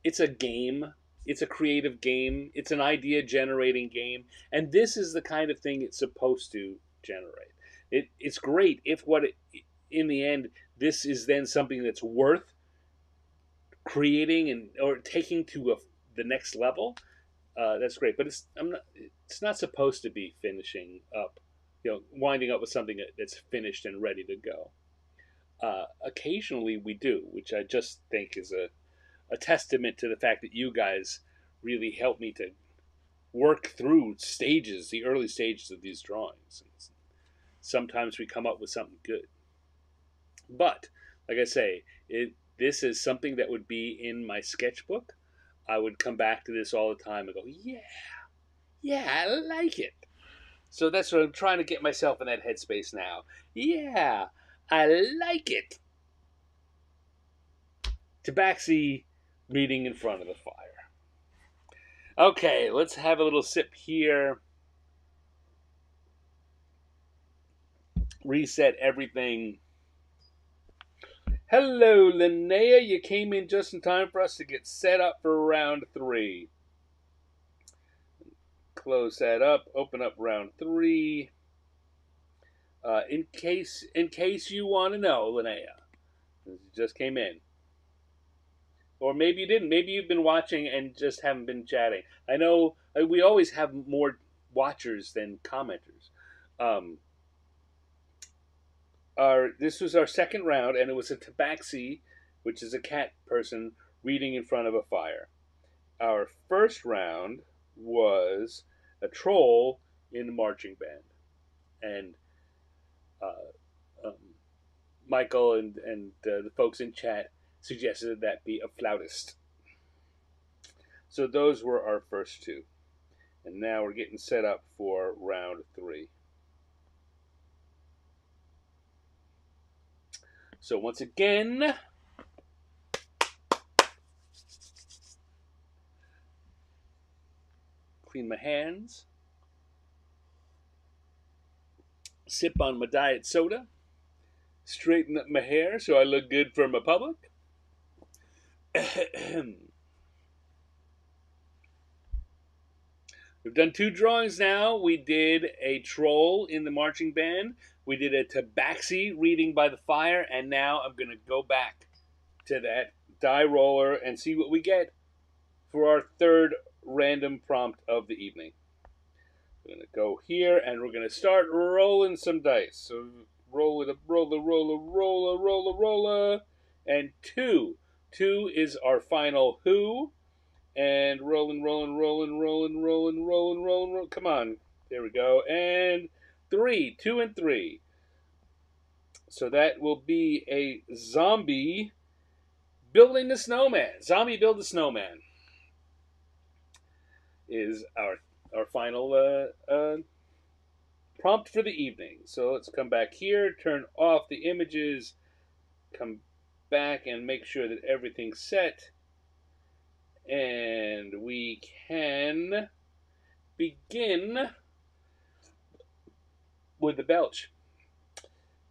it's a game. It's a creative game. It's an idea generating game, and this is the kind of thing it's supposed to generate. It's great if in the end this is then something that's worth creating and or taking to the next level, that's great. But it's not supposed to be finishing up, winding up with something that's finished and ready to go. Occasionally we do, which I just think is a testament to the fact that you guys really help me to work through stages, the early stages of these drawings. And sometimes we come up with something good. But like I say, this is something that would be in my sketchbook. I would come back to this all the time and go, yeah, yeah, I like it. So that's what I'm trying to get myself in that headspace now. Yeah, I like it. Tabaxi reading in front of the fire. Okay, let's have a little sip here. Reset everything. Hello, Linnea. You came in just in time for us to get set up for round 3. Close that up. Open up round 3. In case you want to know, Linnea, you just came in, or maybe you didn't. Maybe you've been watching and just haven't been chatting. I know we always have more watchers than commenters. Um, this was our second round, and it was a tabaxi, which is a cat person reading in front of a fire. Our first round was a troll in the marching band, and um, Michael and the folks in chat suggested that be a flautist. So those were our first two, and now we're getting set up for round 3. So once again, clean my hands, sip on my diet soda, straighten up my hair so I look good for my public. We've done 2 drawings now. We did a troll in the marching band. We did a tabaxi reading by the fire, and now I'm going to go back to that die roller and see what we get for our third random prompt of the evening. We're going to go here, and we're going to start rolling some dice. So roll it up, roller, and 2. 2 is our final who. And rolling. Come on. There we go. And 3. 2 and 3. So that will be a zombie building a snowman. Zombie build a snowman is our final prompt for the evening. So let's come back here, turn off the images, come back and make sure that everything's set. And we can begin with the belch.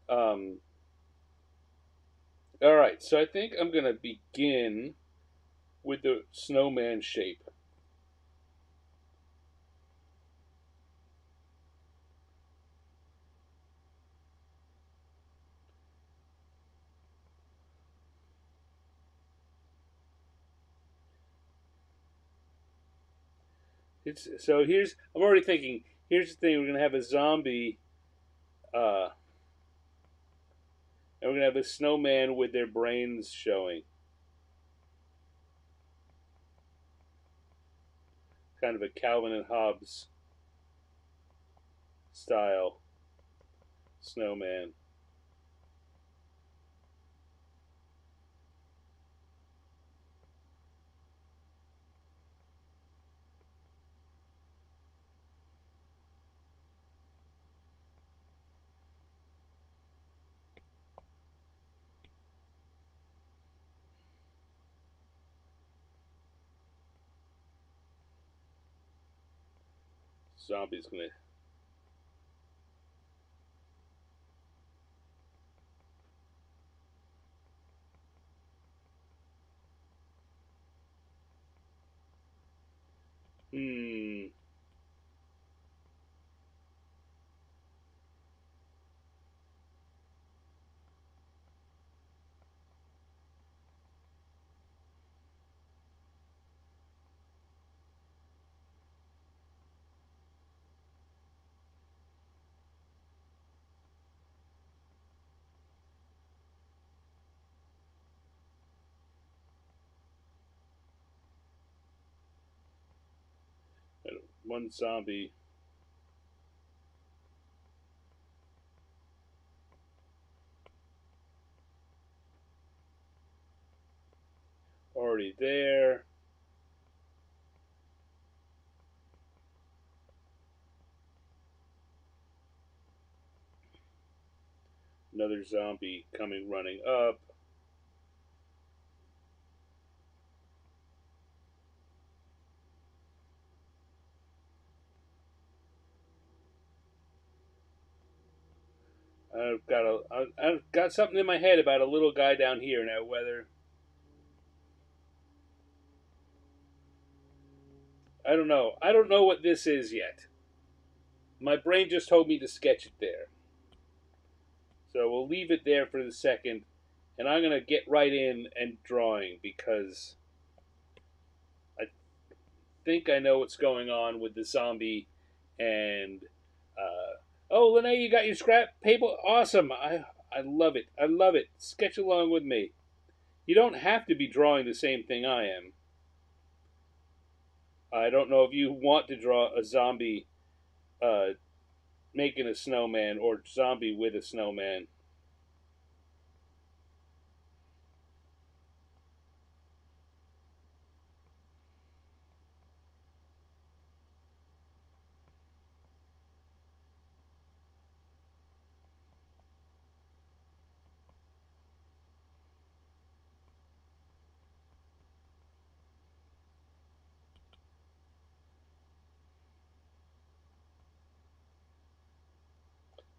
All right, so I think I'm going to begin with the snowman shape. I'm already thinking, here's the thing, we're going to have a zombie, and we're going to have a snowman with their brains showing. Kind of a Calvin and Hobbes style snowman. Zombie's going to One zombie. Already there. Another zombie coming running up. I've got something in my head about a little guy down here now. Whether I don't know what this is yet. My brain just told me to sketch it there, so we'll leave it there for the second. And I'm gonna get right in and drawing because I think I know what's going on with the zombie. And oh, Lene, you got your scrap paper? Awesome! I love it. I love it. Sketch along with me. You don't have to be drawing the same thing I am. I don't know if you want to draw a zombie uh, making a snowman or zombie with a snowman.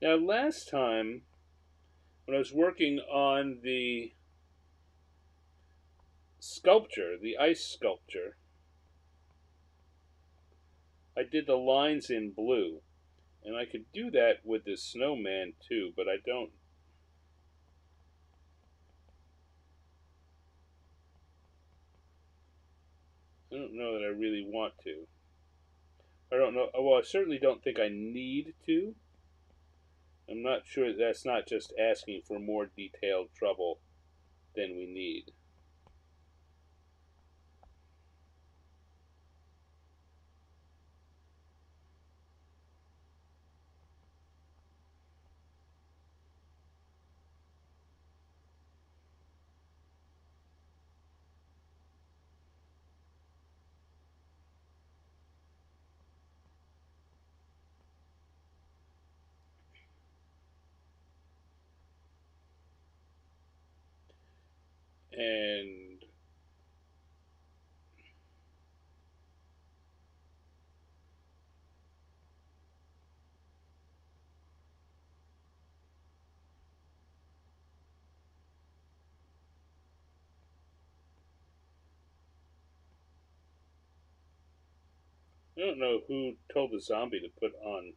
Now, last time when I was working on the sculpture, the ice sculpture, I did the lines in blue. And I could do that with the snowman too, but I don't know that I really want to. I don't know. Well, I certainly don't think I need to. I'm not sure that's not just asking for more detailed trouble than we need. And I don't know who told the zombie to put on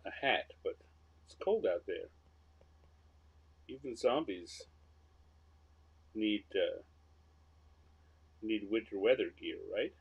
a hat, but it's cold out there. Even zombies need need winter weather gear, right?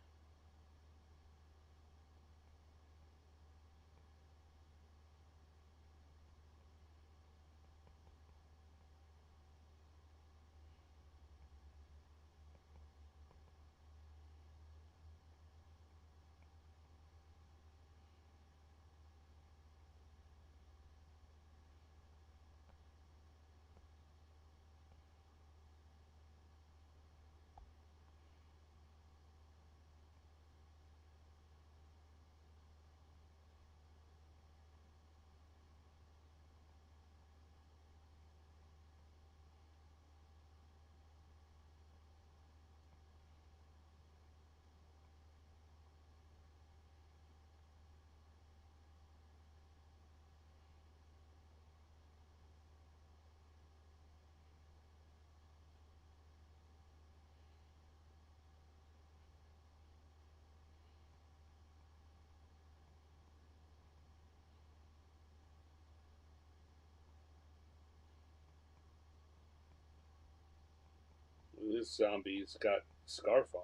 This zombie's got a scarf on.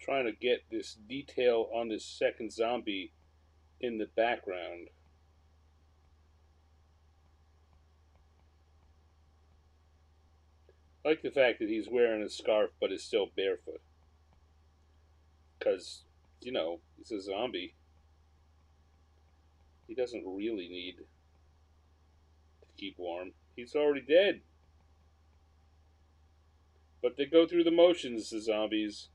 trying to get this detail on this second zombie in the background. I like the fact that he's wearing a scarf but is still barefoot. Because, he's a zombie. He doesn't really need to keep warm. He's already dead. But they go through the motions, the zombies.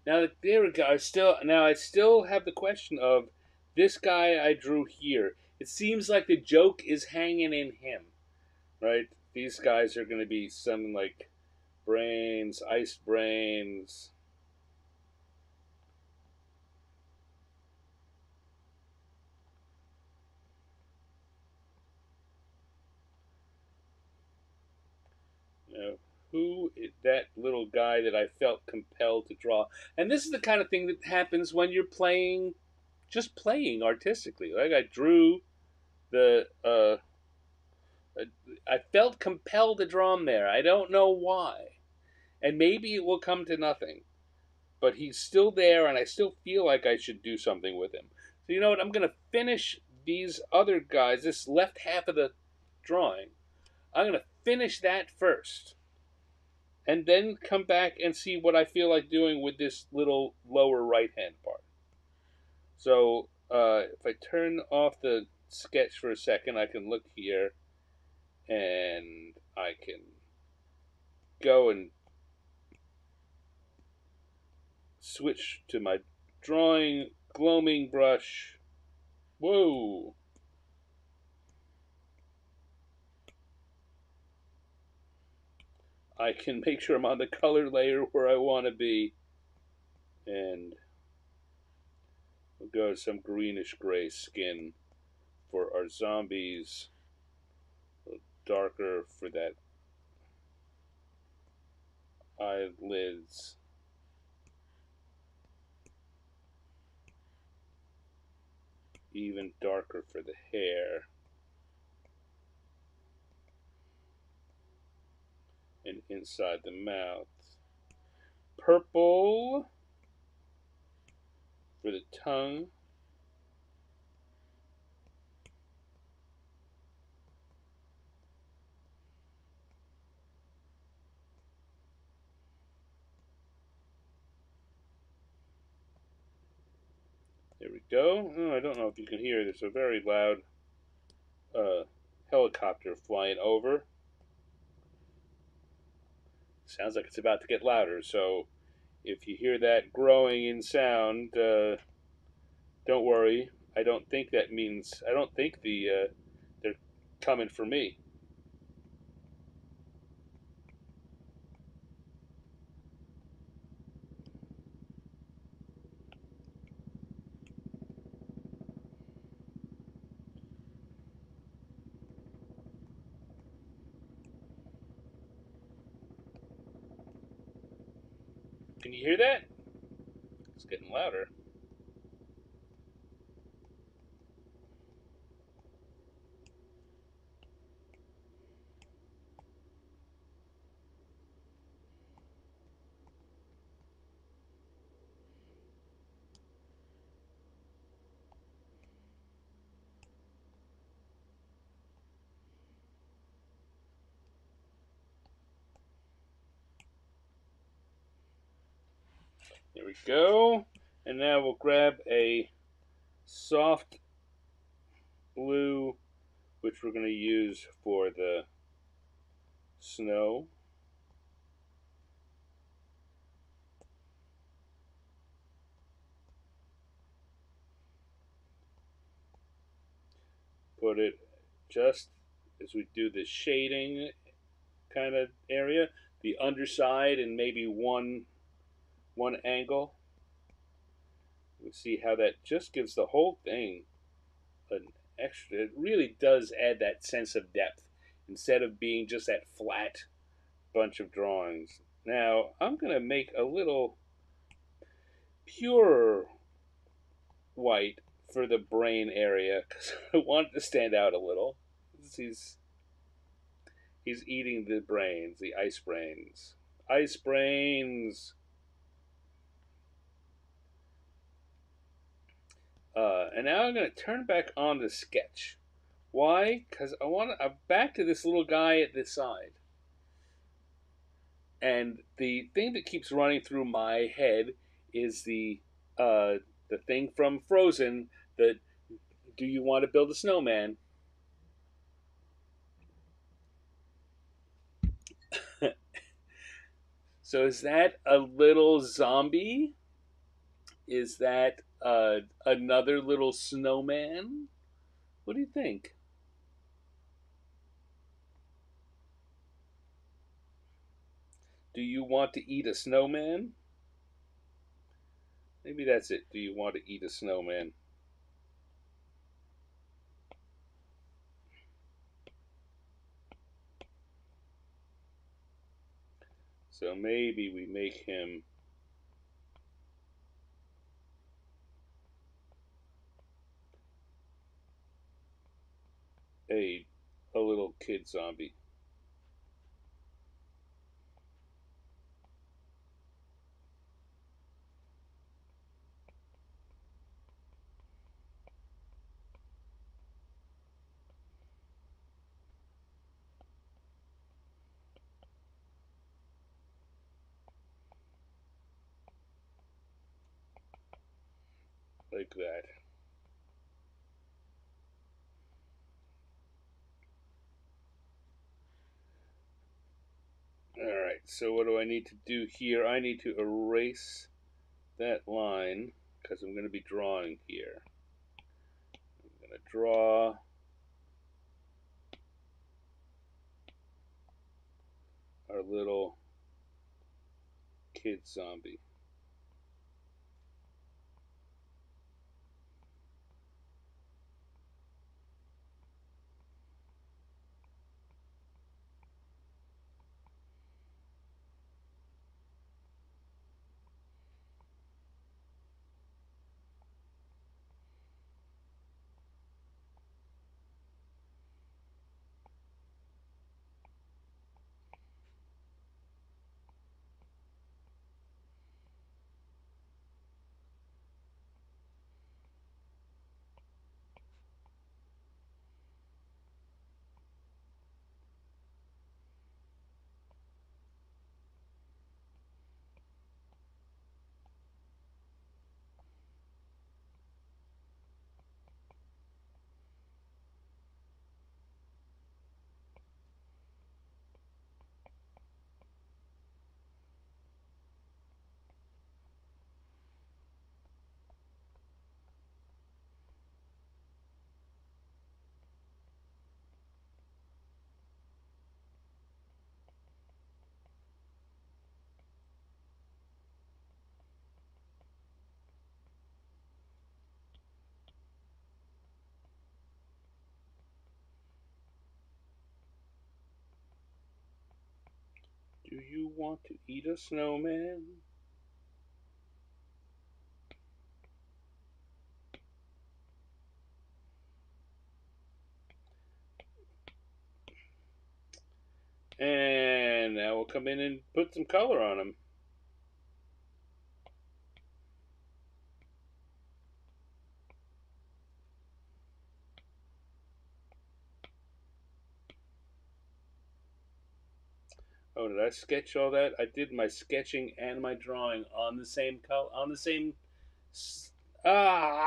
Now there we go. I still have the question of this guy I drew here. It seems like the joke is hanging in him, right? These guys are going to be something like brains, ice brains. Who is that little guy that I felt compelled to draw? And this is the kind of thing that happens when you're just playing artistically. Like I drew the, I felt compelled to draw him there. I don't know why, and maybe it will come to nothing. But he's still there, and I still feel like I should do something with him. So you know what? I'm gonna finish these other guys. This left half of the drawing. I'm gonna finish that first and then come back and see what I feel like doing with this little lower right hand part. So if I turn off the sketch for a second, I can look here and I can go and switch to my drawing gloaming brush. Whoa! I can make sure I'm on the color layer where I want to be, and we'll go to some greenish gray skin for our zombies, a little darker for that eyelids. Even darker for the hair. And inside the mouth. Purple for the tongue. There we go. Oh, I don't know if you can hear. There's a very loud helicopter flying over. Sounds like it's about to get louder, so if you hear that growing in sound, don't worry. I don't think that means. I don't think they're coming for me. Can you hear that? It's getting louder. There we go. And now we'll grab a soft blue, which we're going to use for the snow. Put it just as we do the shading kind of area, the underside and maybe one angle. We see how that just gives the whole thing an extra. It really does add that sense of depth instead of being just that flat bunch of drawings. Now I'm going to make a little purer white for the brain area because I want it to stand out a little. He's He's eating the brains, the ice brains. Ice brains. And now I'm going to turn back on the sketch. Why? Because I'm back to this little guy at this side. And the thing that keeps running through my head is the thing from Frozen. That do you want to build a snowman? So is that a little zombie? Is that another little snowman? What do you think? Do you want to eat a snowman? Maybe that's it. Do you want to eat a snowman? So maybe we make him a a little kid zombie. Like that. Alright, so what do I need to do here? I need to erase that line because I'm going to be drawing here. I'm going to draw our little kid zombie. Do you want to eat a snowman? And now we'll come in and put some color on him. Oh, did I sketch all that? I did my sketching and my drawing on the same color, on the same. Ah!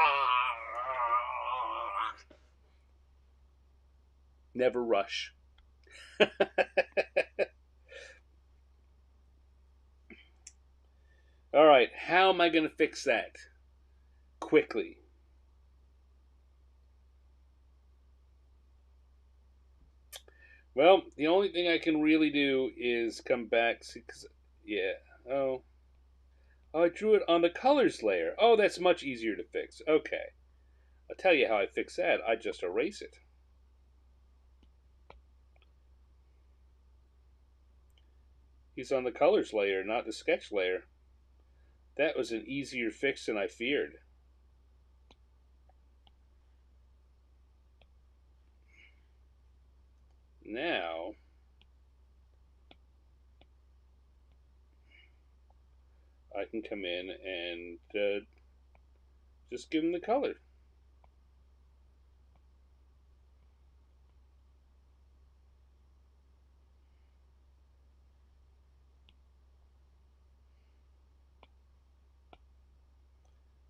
Never rush. All right, how am I going to fix that quickly? Well, the only thing I can really do is come back. Yeah. Oh. Oh, I drew it on the colors layer. Oh, that's much easier to fix. Okay. I'll tell you how I fix that. I just erase it. He's on the colors layer, not the sketch layer. That was an easier fix than I feared. Now, can come in and just give them the color.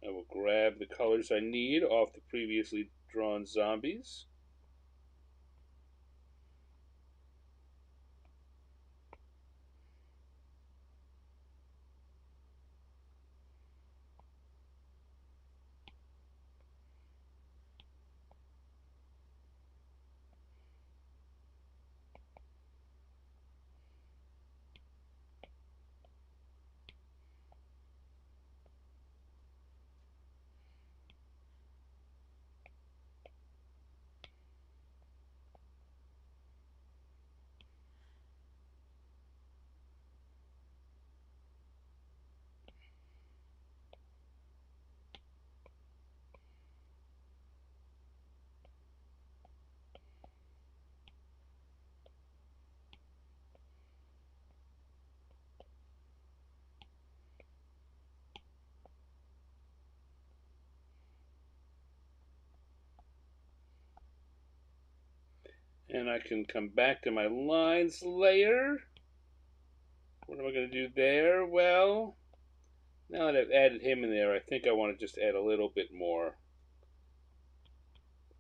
I will grab the colors I need off the previously drawn zombies. And I can come back to my lines layer. What am I going to do there? Well, now that I've added him in there, I think I want to just add a little bit more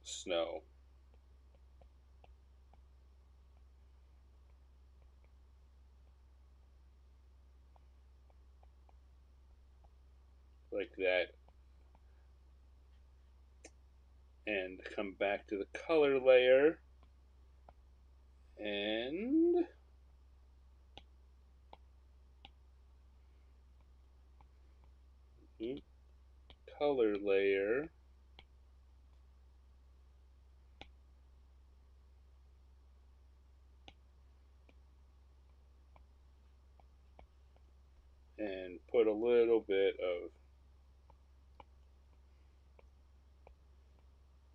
snow. Like that. And come back to the color layer and color layer. And put a little bit of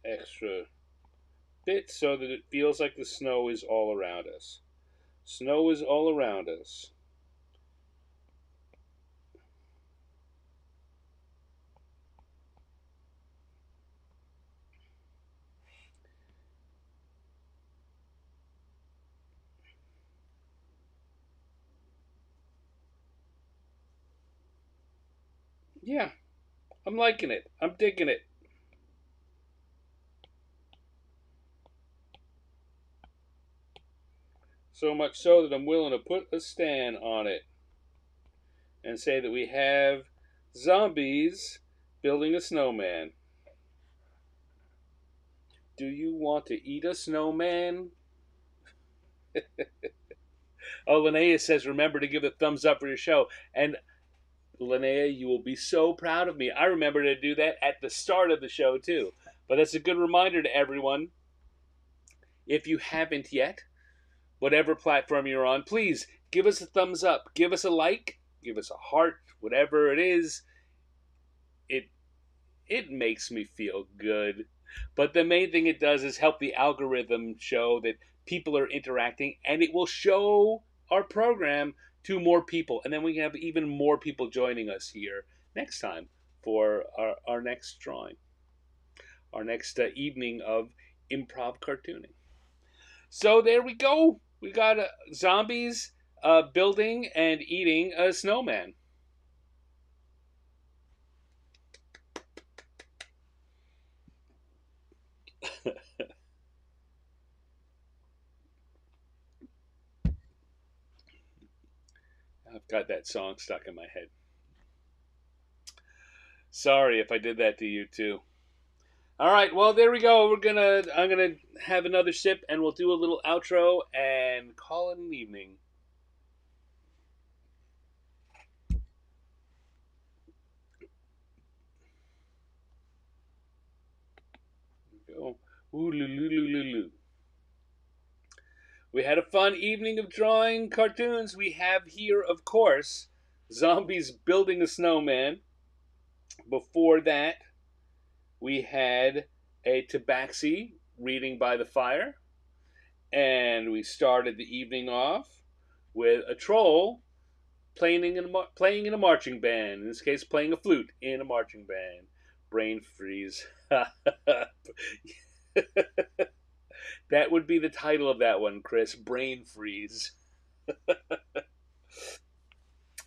extra bit so that it feels like the snow is all around us. Snow is all around us. Yeah, I'm liking it. I'm digging it. So much so that I'm willing to put a stand on it and say that we have zombies building a snowman. Do you want to eat a snowman? Oh, Linnea says, remember to give a thumbs up for your show. And Linnea, you will be so proud of me. I remember to do that at the start of the show, too. But that's a good reminder to everyone. If you haven't yet, whatever platform you're on, please give us a thumbs up. Give us a like. Give us a heart. Whatever it is. It makes me feel good. But the main thing it does is help the algorithm show that people are interacting, and it will show our program to more people. And then we have even more people joining us here next time for our next drawing, our next evening of improv cartooning. So there we go. We got zombies building and eating a snowman. I've got that song stuck in my head. Sorry if I did that to you too. All right, well there we go. I'm gonna have another sip and we'll do a little outro and call it an evening. Go. Ooh, loo, loo, loo, loo, loo. We had a fun evening of drawing cartoons. We have here, of course, zombies building a snowman. Before that, we had a Tabaxi reading by the fire. And we started the evening off with a troll playing in a marching band. In this case, playing a flute in a marching band. Brain freeze. That would be the title of that one, Chris. Brain freeze.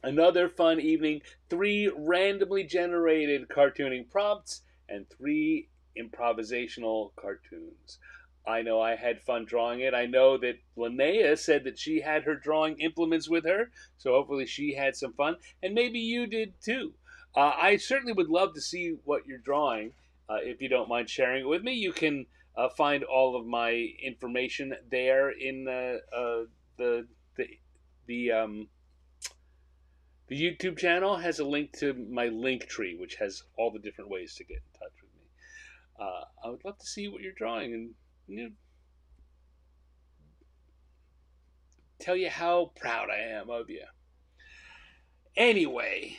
Another fun evening. 3 randomly generated cartooning prompts and 3 improvisational cartoons. I know I had fun drawing it. I know that Linnea said that she had her drawing implements with her, so hopefully she had some fun, and maybe you did too. I certainly would love to see what you're drawing. If you don't mind sharing it with me, you can find all of my information there in the the the the YouTube channel has a link to my link tree, which has all the different ways to get in touch with me. I would love to see what you're drawing and tell you how proud I am of you. Anyway,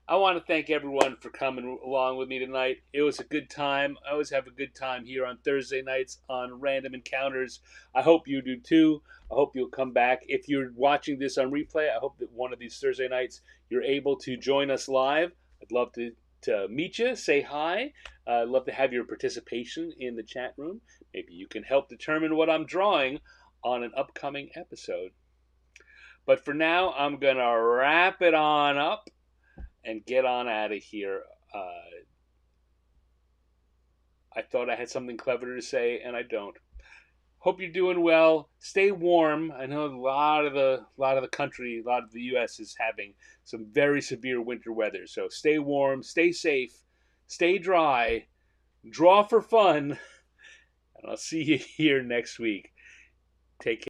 I want to thank everyone for coming along with me tonight. It was a good time. I always have a good time here on Thursday nights on Random Encounters. I hope you do too. I hope you'll come back. If you're watching this on replay, I hope that one of these Thursday nights you're able to join us live. I'd love to meet you, say hi. I'd love to have your participation in the chat room. Maybe you can help determine what I'm drawing on an upcoming episode. But for now, I'm going to wrap it on up and get on out of here. I thought I had something clever to say, and I don't. Hope you're doing well. Stay warm. I know a lot of the country, a lot of the U.S. is having some very severe winter weather. So stay warm, stay safe, stay dry, draw for fun, and I'll see you here next week. Take care.